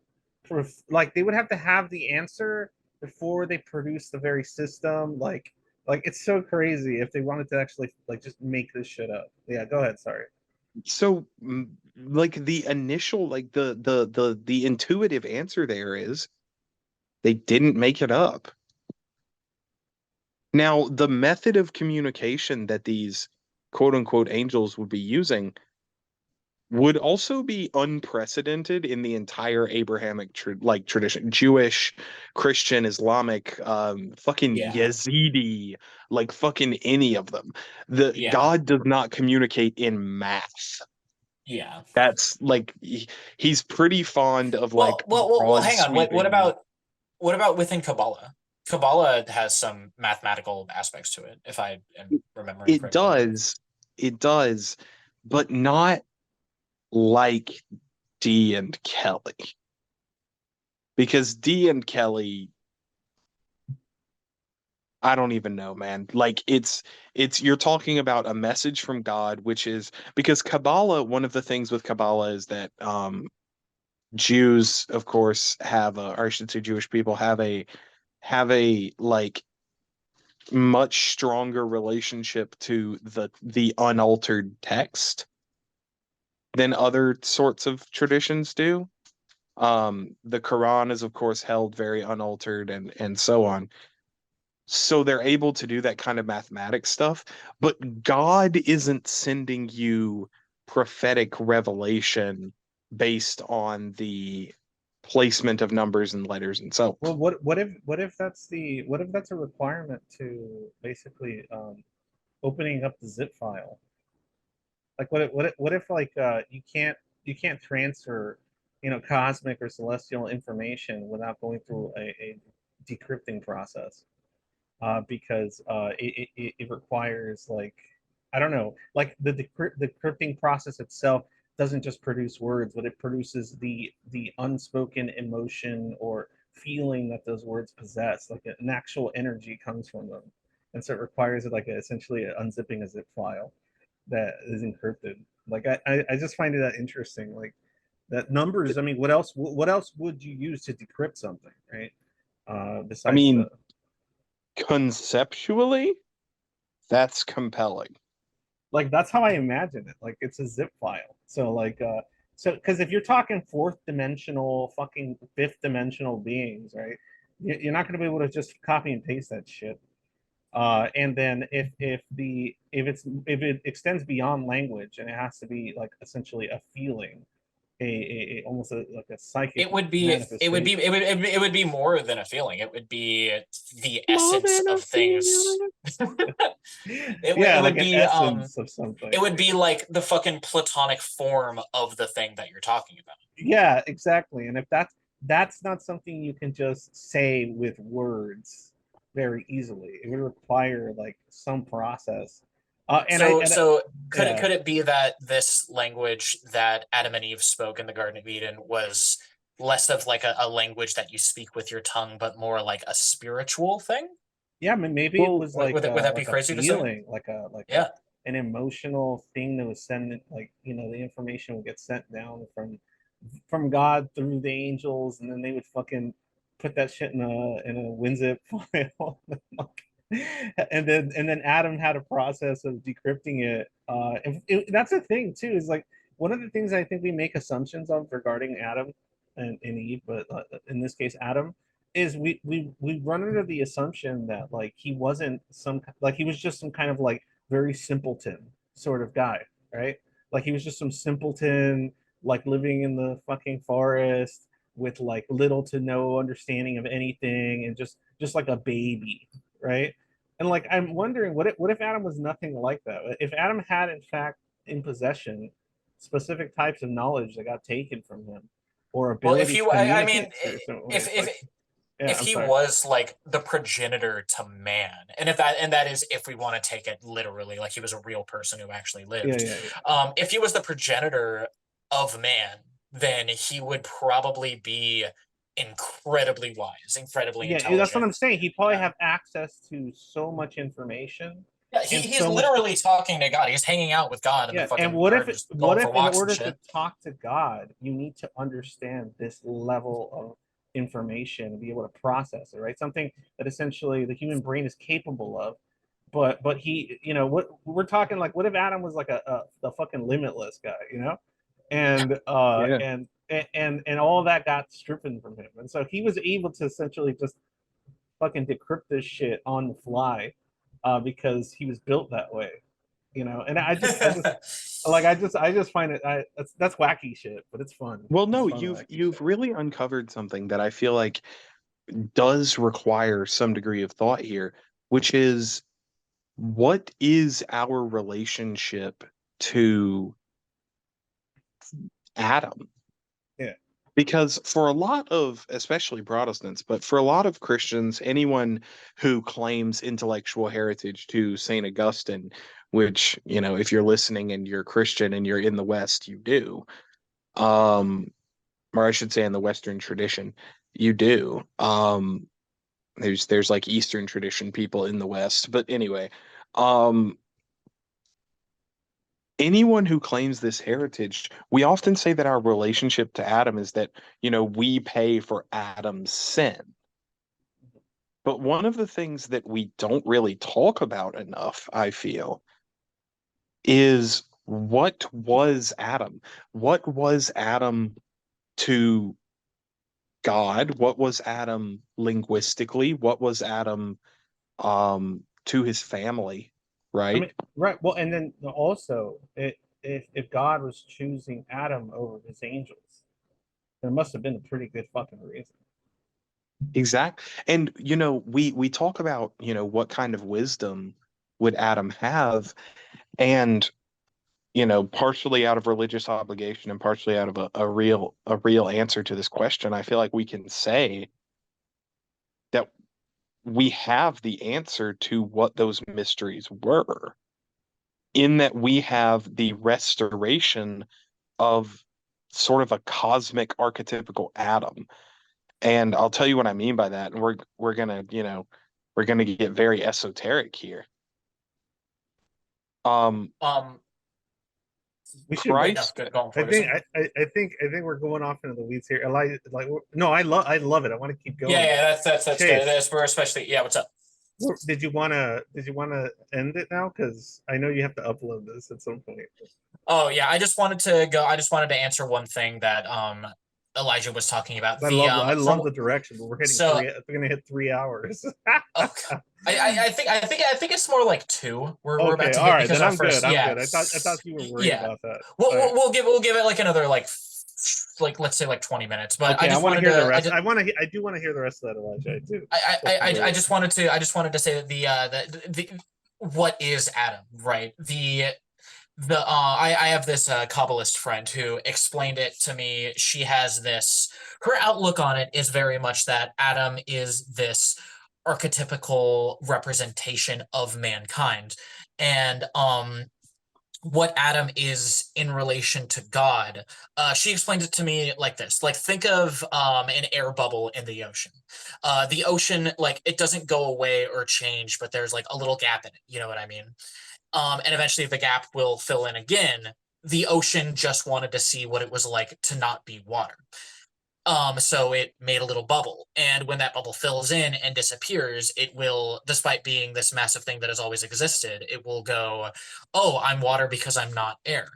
for like they would have to have the answer before they produce the very system. Like it's so crazy if they wanted to actually like just make this shit up. Yeah, go ahead. Sorry. like the initial, like the intuitive answer there is they didn't make it up. Now, the method of communication that these quote unquote angels would be using would also be unprecedented in the entire Abrahamic tradition, Jewish, Christian, Islamic, fucking Yeah, Yazidi, like fucking any of them. The yeah, God does not communicate in math. yeah. That's like he's pretty fond of like Well. broad Hang on. sweeping. What about within Kabbalah? Kabbalah has some mathematical aspects to it, if I am remembering It correctly. does, it does, but not like Dee and Kelly. Because Dee and Kelly, I don't even know, man. Like it's you're talking about a message from God, which is because Kabbalah, one of the things with Kabbalah is that Jews, of course, or I should say Jewish people have a like much stronger relationship to the unaltered text than other sorts of traditions do. The Quran is, of course, held very unaltered and so on. So they're able to do that kind of mathematic stuff, but God isn't sending you prophetic revelation based on the placement of numbers and letters and so Well, what if that's a requirement to basically opening up the zip file? Like what if like you can't transfer cosmic or celestial information without going through a decrypting process, because it requires, like, I don't know, like the decrypting process itself doesn't just produce words, but it produces the unspoken emotion or feeling that those words possess, like an actual energy comes from them, and so it requires like essentially unzipping a zip file that is encrypted. Like I just find it that interesting, like that numbers. I mean, what else would you use to decrypt something, right? I Besides the mean, conceptually, that's compelling. like that's how I imagine it. Like it's a zip file. So like so because if you're talking fourth dimensional, fucking fifth dimensional beings, right? You're not going to be able to just copy and paste that shit. And then if it extends beyond language and it has to be like essentially a feeling, a almost like a psychic It would be it would be manifestation. it would be more than a feeling. It would be the More essence than a of things. feeling. Yeah, It like would an be essence of something. it would be like the fucking platonic form of the thing that you're talking about. Yeah, exactly. And if that's not something you can just say with words very easily. It would require like some process. So Yeah, could it be that this language that Adam and Eve spoke in the Garden of Eden was less of like a language that you speak with your tongue, but more like a spiritual thing? yeah. I mean, maybe it Well, was like Would that be like a crazy to say? feeling, like a Yeah. an emotional thing that was sent, like the information would get sent down from God through the angels, and then they would fucking put that shit in a WinZip file. And then Adam had a process of decrypting it. That's a thing too. Is like one of the things I think we make assumptions of regarding Adam and Eve, but in this case Adam, is we run under the assumption that like he wasn't like he was just some kind of like very simpleton sort of guy, right? Like he was just some simpleton, like living in the fucking forest with like little to no understanding of anything, and just like a baby, right? And like I'm wondering, what if Adam was nothing like that? If Adam had in fact in possession specific types of knowledge that got taken from him, or Well, if ability to you, I mean, communicate certain if ways, like, yeah, if I'm he sorry. was like the progenitor to man, and that is if we want to take it literally, like he was a real person who actually Yeah, lived. yeah, yeah. If he was the progenitor of man, then he would probably be incredibly wise, incredibly Yeah, that's what intelligent. I'm saying. He probably Yeah. have access to so much information Yeah, and he's so much. literally talking to God. He's hanging out with God in the Yeah, and fucking what if garden, just what going for if in walks and order to shit. talk to God, you need to understand this level of information and be able to process it, right? Something that essentially the human brain is capable of. But he, what we're talking, like, what if Adam was like a the fucking limitless guy, and yeah. and all that got stripped from him, and so he was able to essentially just fucking decrypt this shit on the fly, because he was built that way, and I just like I just find it, that's wacky shit, but it's fun. Well, It's no, fun wacky you've shit. really uncovered something that I feel like does require some degree of thought here, which is what is our relationship to Adam? Yeah. Because for a lot of, especially Protestants, but for a lot of Christians, anyone who claims intellectual heritage to St. Augustine, which, if you're listening and you're Christian and you're in the West, you do. Or I should say in the Western tradition, you do. There's like Eastern tradition people in the West, but anyway, um, anyone who claims this heritage, we often say that our relationship to Adam is that, we pay for Adam's sin. But one of the things that we don't really talk about enough, I feel, is what was Adam? What was Adam to God? What was Adam linguistically? What was Adam to his family, I right? mean, right. Well, and then also, if God was choosing Adam over his angels, there must have been a pretty good fucking reason. Exact. And we talk about, what kind of wisdom would Adam have? And partially out of religious obligation and partially out of a real answer to this question, I feel like we can say that we have the answer to what those mysteries were, in that we have the restoration of sort of a cosmic archetypical Adam. And I'll tell you what I mean by that. And we're gonna get very esoteric here. Um, We should. wait, no, Christ, good, going I for think it. I think we're going off into the weeds here. No, I love it. I want to keep going. Yeah, that's Chase, good. That's for especially, yeah. What's up? did you want to end it now? Because I know you have to upload this at some point. Oh yeah, I just wanted to go. I just wanted to answer one thing that Elijah was talking about. I From love the direction, but we're hitting so three. We're gonna hit 3 hours. okay. I think it's more like two. We're about Okay, to all hit right, because then our I'm good. first, I'm yeah, good. I thought you were worried yeah. about that. We'll, All right. we'll give it like another like let's say like 20 minutes. But Okay, I I just want to wanted hear the to rest. I do want to hear the rest of that, Elijah. I do. I just wanted to say that the what is Adam, right? I have this Kabbalist friend who explained it to me. She has this, her outlook on it is very much that Adam is this archetypical representation of mankind. And what Adam is in relation to God. She explained it to me like this: like think of an air bubble in the ocean. The ocean, like it doesn't go away or change, but there's like a little gap in it. You know what I mean? And eventually the gap will fill in again. The ocean just wanted to see what it was like to not be water. So it made a little bubble. And when that bubble fills in and disappears, it will, despite being this massive thing that has always existed, it will go, oh, I'm water because I'm not air.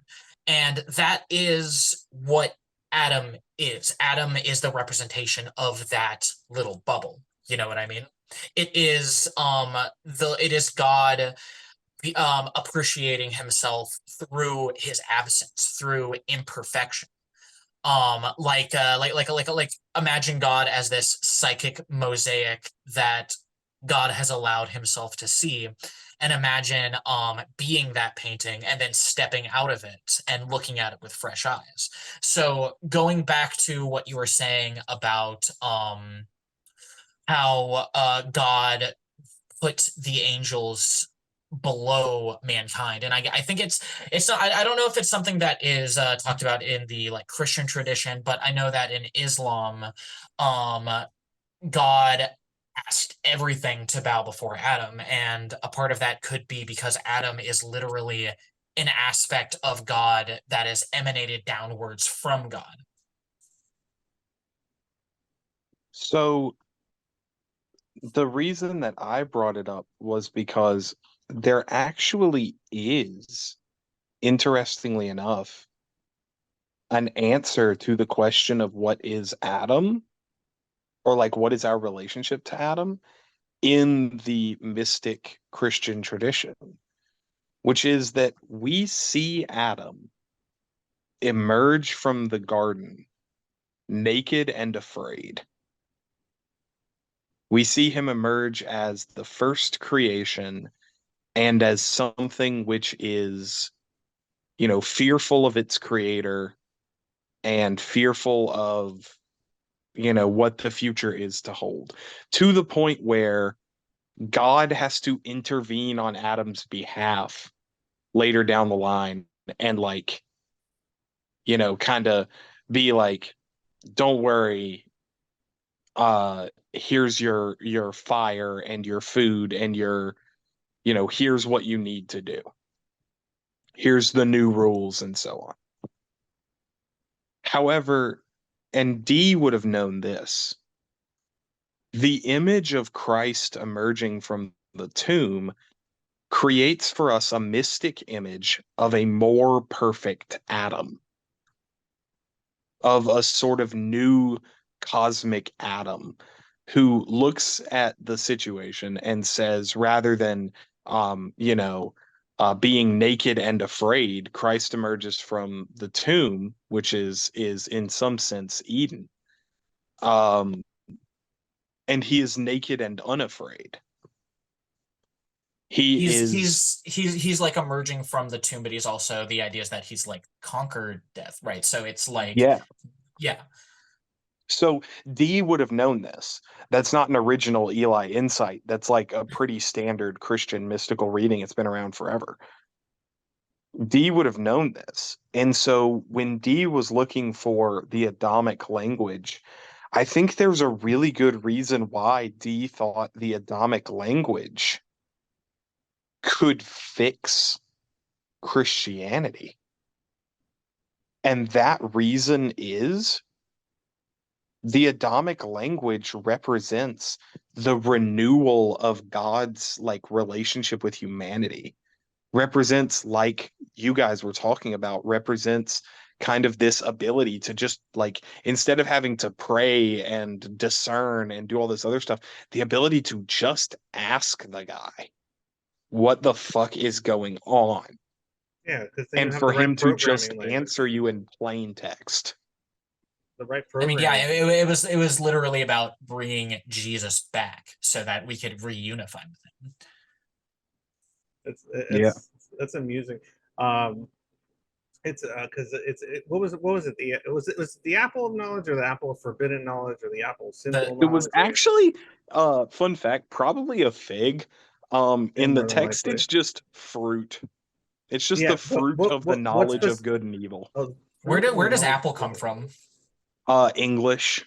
And that is what Adam is. Adam is the representation of that little bubble. You know what I mean? It is God appreciating himself through his absence, through imperfection. Like imagine God as this psychic mosaic that God has allowed himself to see, and imagine being that painting and then stepping out of it and looking at it with fresh eyes. So going back to what you were saying about how God put the angels below mankind, and I think it's not, I don't know if it's something that is talked about in the like Christian tradition, but I know that in Islam, um God asked everything to bow before Adam, and a part of that could be because Adam is literally an aspect of God that is emanated downwards from God. so the reason that I brought it up was because there actually is, interestingly enough, an answer to the question of what is Adam, or like what is our relationship to Adam, in the mystic Christian tradition, which is that we see Adam emerge from the garden naked and afraid. We see him emerge as the first creation and as something which is, fearful of its creator and fearful of, what the future is to hold, to the point where God has to intervene on Adam's behalf later down the line and like, kind of be like, don't worry, here's your fire and your food and here's what you need to do. Here's the new rules and so on. However, and Dee would have known this, the image of Christ emerging from the tomb creates for us a mystic image of a more perfect Adam, of a sort of new cosmic Adam who looks at the situation and says, rather than, being naked and afraid, Christ emerges from the tomb, which is in some sense Eden, and he is naked and unafraid. He He's is, he's like emerging from the tomb, but he's also the idea is that he's like conquered death, right? So it's like, yeah. yeah, So Dee would have known this. That's not an original Eli insight. That's like a pretty standard Christian mystical reading. It's been around forever. Dee would have known this. And so when Dee was looking for the Adamic language, I think there's a really good reason why Dee thought the Adamic language could fix Christianity. And that reason is the Adamic language represents the renewal of God's like relationship with humanity. Represents, like you guys were talking about, represents kind of this ability to just like, instead of having to pray and discern and do all this other stuff, the ability to just ask the guy what the fuck is going on, Yeah, because then you and have the for right him to just programming language, answer you in plain text. the right I mean, yeah, programming. it was literally about bringing Jesus back so that we could reunify with him. It's Yeah. that's amusing. Um, it's because what was it it was the apple of knowledge or the apple of forbidden knowledge or the apple of sinful It was knowledge or actually, fun fact, probably a fig. In the more than text, likely. it's just fruit. It's just Yeah, the but fruit of the what's knowledge of this? good and evil. Oh, fruit of the Where does knowledge apple of good come and from? evil. English,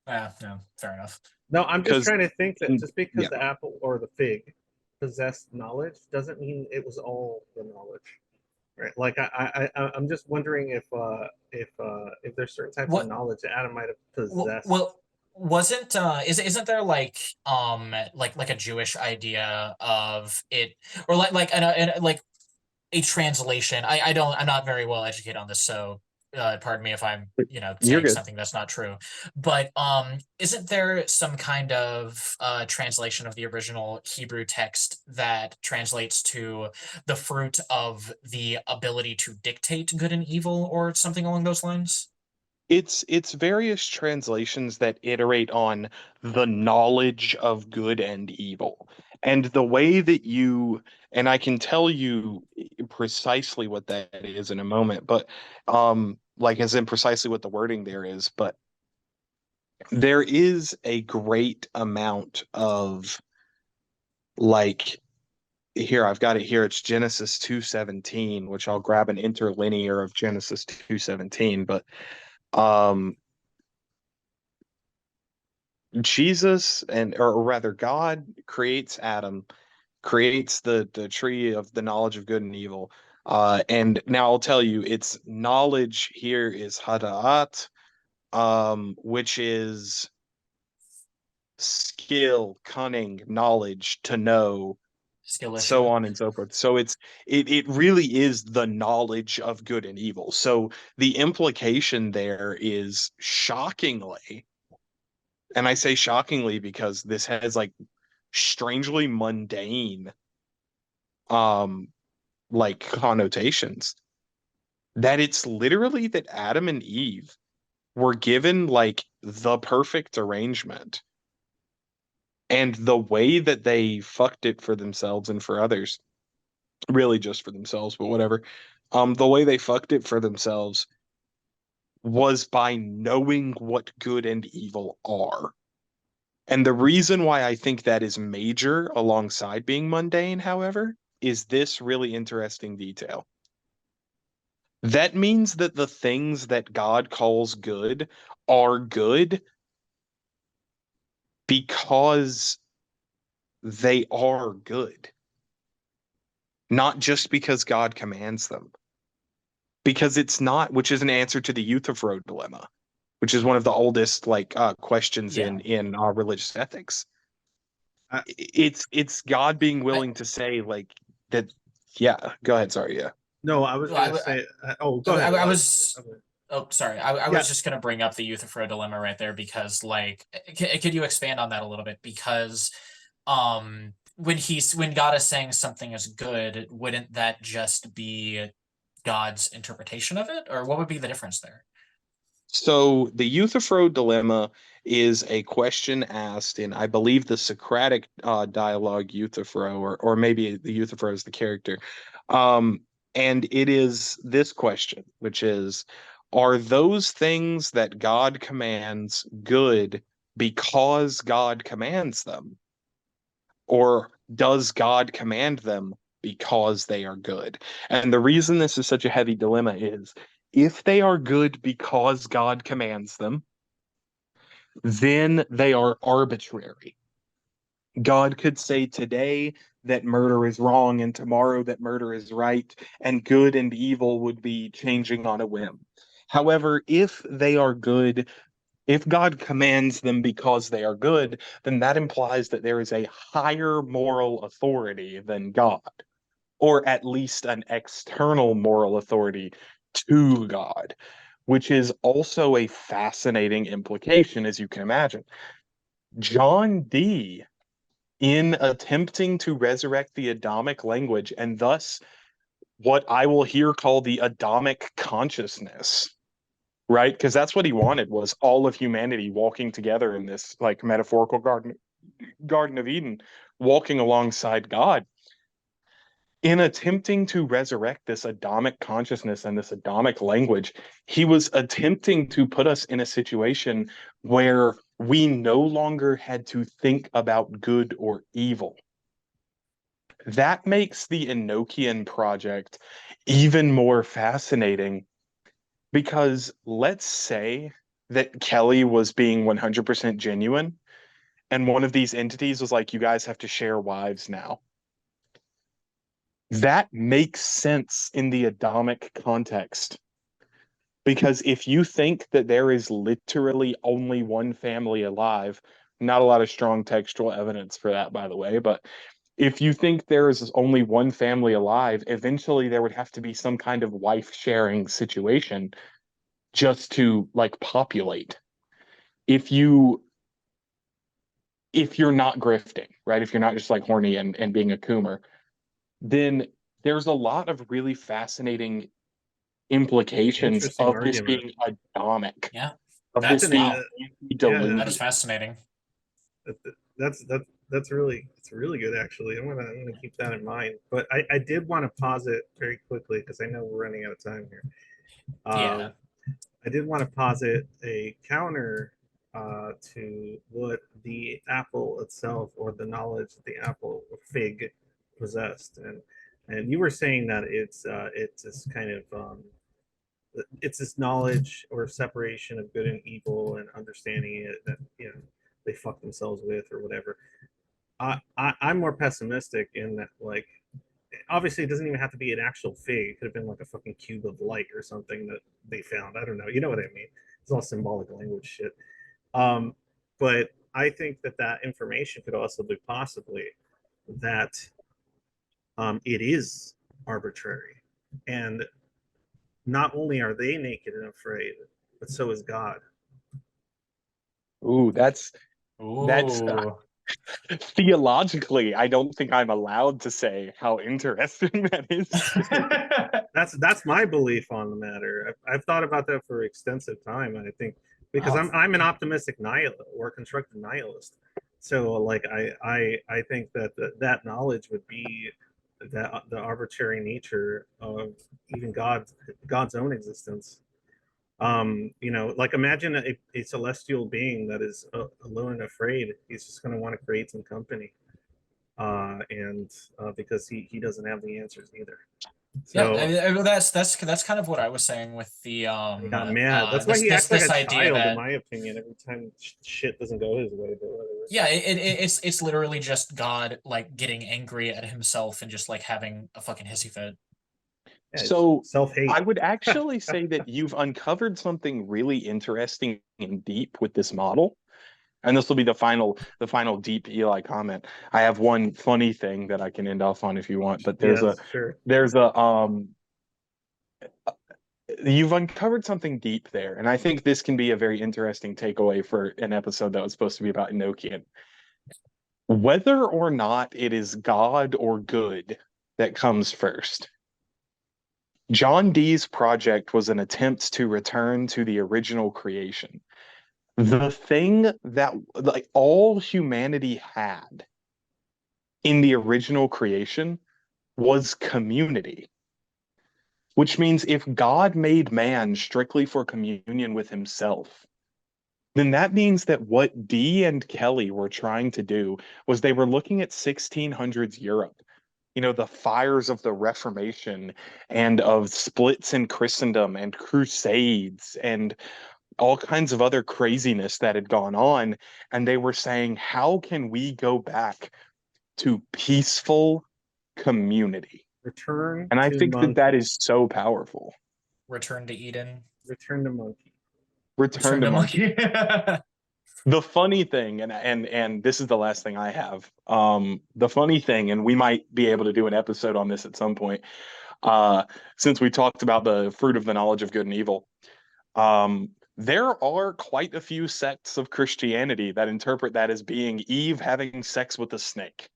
No, fair enough. No, I'm just because trying to think that just because yeah, the apple or the fig possessed knowledge doesn't mean it was all the knowledge, right? Like I'm just wondering if there's certain types of What knowledge that Adam might have Well, possessed. well, wasn't isn't there like a Jewish idea of it, or like a translation? I'm not very well educated on this, so pardon me if I'm you're saying good. something that's not true. But isn't there some kind of translation of the original Hebrew text that translates to the fruit of the ability to dictate good and evil, or something along those lines? It's various translations that iterate on the knowledge of good and evil. And the way that you, and I can tell you precisely what that is in a moment, but like as in precisely what the wording there is, but there is a great amount of like, here I've got it here, it's Genesis 2:17, which I'll grab an interlinear of Genesis 2:17, but um Jesus, and or rather God creates Adam, creates the tree of the knowledge of good and evil. And now I'll tell you, its knowledge here is hada'at, which is skill, cunning, knowledge, to know, Skill issue. so on and so forth. So it really is the knowledge of good and evil. So the implication there is shockingly, and I say shockingly because this has like strangely mundane um like connotations, that it's literally that Adam and Eve were given like the perfect arrangement, and the way that they fucked it for themselves and for others, really just for themselves, but whatever, the way they fucked it for themselves was by knowing what good and evil are. And the reason why I think that is major alongside being mundane, however, is this really interesting detail. That means that the things that God calls good are good because they are good, not just because God commands them. Because it's not, which is an answer to the Euthyphro dilemma, which is one of the oldest like questions Yeah. in religious ethics. I, It's God being I, willing to say like that. Yeah, go ahead. Sorry. Yeah. no, I was well, gonna say. Go ahead, I Elijah. was. Oh, sorry. I Yeah, was just gonna bring up the Euthyphro dilemma right there because, like, could you expand on that a little bit? Because, when God is saying something is good, wouldn't that just be God's interpretation of it, or what would be the difference there? So the Euthyphro dilemma is a question asked in, I believe, the Socratic dialogue Euthyphro, or maybe the Euthyphro is the character. And it is this question, which is, are those things that God commands good because God commands them? Or does God command them because they are good? And the reason this is such a heavy dilemma is, if they are good because God commands them, then they are arbitrary. God could say today that murder is wrong and tomorrow that murder is right, and good and evil would be changing on a whim. However, if they are good, if God commands them because they are good, then that implies that there is a higher moral authority than God, or at least an external moral authority to God, which is also a fascinating implication, as you can imagine. John Dee, in attempting to resurrect the Adamic language and thus what I will here call the Adamic consciousness, right? Because that's what he wanted, was all of humanity walking together in this like metaphorical Garden of Eden, walking alongside God. In attempting to resurrect this Adamic consciousness and this Adamic language, he was attempting to put us in a situation where we no longer had to think about good or evil. That makes the Enochian project even more fascinating, because let's say that Kelly was being 100% genuine and one of these entities was like, you guys have to share wives now. That makes sense in the Adamic context. Because if you think that there is literally only one family alive, not a lot of strong textual evidence for that, by the way, but if you think there is only one family alive, eventually there would have to be some kind of wife sharing situation just to like populate. If you if you're not grifting, right? If you're not just like horny and being a coomer, then there's a lot of really fascinating implications Interesting of this argument. being Adamic, Yeah, of that's this being wow. Yeah, That is delusion. fascinating. that's really, it's really good actually. I'm gonna keep that in mind. But I did want to pause it very quickly because I know we're running out of time here. Yeah. I did want to posit a counter to what the apple itself, or the knowledge that the apple or fig possessed, and you were saying that it's this kind of it's this knowledge or separation of good and evil and understanding it that they fuck themselves with or whatever. I'm more pessimistic in that, like, obviously it doesn't even have to be an actual fig. It could have been like a fucking cube of light or something that they found. I don't know. You know what I mean? It's all symbolic language shit. Um, but I think that that information could also be possibly that it is arbitrary, and not only are they naked and afraid, but so is God. Ooh, that's Ooh. theologically, I don't think I'm allowed to say how interesting that is. That's my belief on the matter. I've thought about that for extensive time, and I think because Oh, I'm an optimistic nihilist or constructive nihilist, so like I think that that knowledge would be that the arbitrary nature of even God's own existence. Like imagine a celestial being that is alone and afraid. He's just going to want to create some company, and because he doesn't have the answers either. yeah. So That's kind of what I was saying with the he got mad. That's why this he acts like a idea child, in that my opinion, every time shit doesn't go his way. But whatever. yeah, it's literally just God like getting angry at himself and just like having a fucking hissy fit. Yeah, it's So self-hate. I would actually say that you've uncovered something really interesting and deep with this model. And this will be the final deep Eli comment. I have one funny thing that I can end off on if you want, but Yes, sure. there's a you've uncovered something deep there, and I think this can be a very interesting takeaway for an episode that was supposed to be about Enochian. Whether or not it is God or good that comes first. John Dee's project was an attempt to return to the original creation. The thing that like all humanity had in the original creation was community, which means if God made man strictly for communion with himself, then that means that what Dee and Kelly were trying to do was they were looking at 1600s Europe, you know, the fires of the Reformation and of splits in Christendom and crusades and all kinds of other craziness that had gone on. And they were saying, how can we go back to peaceful community? Return And I to think that monkey. that is so powerful. Return to Eden. Return to monkey. Return to monkey. monkey. The funny thing, and this is the last thing I have. The funny thing, and we might be able to do an episode on this at some point, since we talked about the fruit of the knowledge of good and evil. There are quite a few sects of Christianity that interpret that as being Eve having sex with a snake.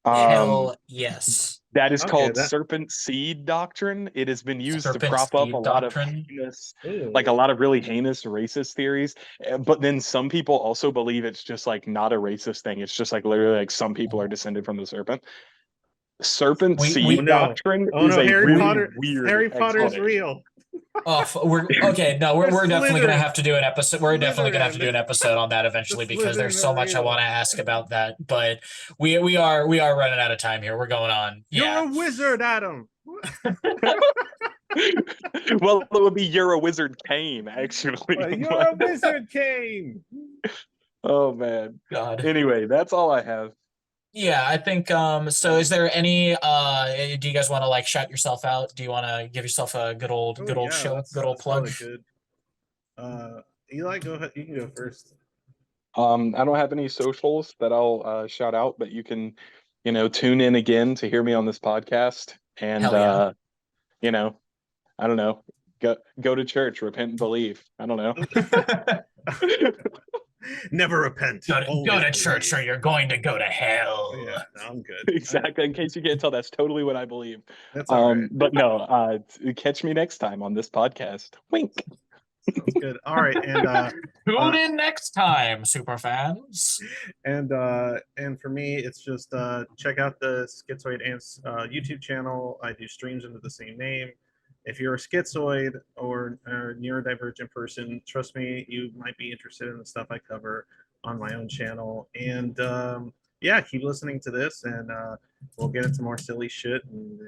Hell yes. That is Okay, called that- serpent seed doctrine. It has been used to Serpent prop up seed a lot of doctrine. heinous, Ooh. like a lot of really heinous racist theories. But then some people also believe it's just like not a racist thing. It's just like literally like some people are descended from the serpent. Serpent We- seed oh, no. doctrine Oh is no, a Harry really Potter. weird Harry Potter's explanation. real. We're okay. No, we're definitely gonna Slytherin. have to do an episode. We're definitely gonna have to do Slytherin. an episode on that eventually The because there's so Slytherin are much I real. want to ask about that. But we are running out of time here. We're going on. Yeah. You're a wizard, Adam. Well, it would be you're a wizard Kane, actually. You're a wizard, Kane. Oh man. God. Anyway, that's all I have. Yeah, I think so is there any do you guys want to like shout yourself out? Do you want to give yourself a good old show, that's plug? probably good. Eli, go ahead. You can go first. I don't have any socials that I'll shout out, but you can, tune in again to hear me on this podcast. And Hell yeah. I don't know, go to church, repent and believe. I don't know. Never repent. Go to church or you're going to go to hell. Yeah, I'm good. Exactly. In case you can't tell, that's totally what I believe. That's all right. But no, catch me next time on this podcast. Wink. Sounds good. All right, and tune in next time, super fans. And for me, it's just check out the Schizoid Angst YouTube channel. I do streams under the same name. If you're a schizoid or a neurodivergent person, trust me, you might be interested in the stuff I cover on my own channel. And yeah, keep listening to this, and we'll get into more silly shit, and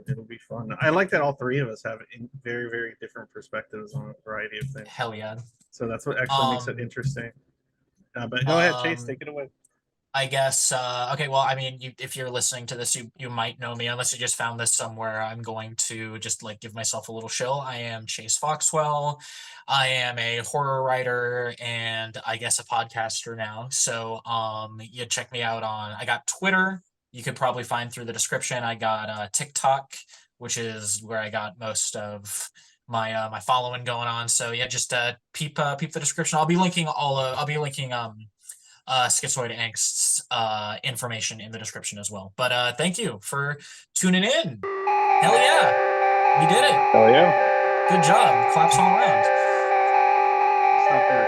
it'll be fun. I like that all three of us have very, very different perspectives on a variety of things. Hell yeah. So that's what actually makes it interesting. But go ahead, Chase, take it away. I guess okay, well, I mean, if you're listening to this, you might know me unless you just found this somewhere. I'm going to just like give myself a little shill. I am Chase Foxwell. I am a horror writer and I guess a podcaster now. So you check me out on, I got Twitter, you could probably find through the description. I got TikTok, which is where I got most of my my following going on. So yeah, just peep the description. I'll be linking Schizoid Angst's information in the description as well. But thank you for tuning in. Hell yeah, we did it. Hell yeah. Good job. Claps all around. Stop there.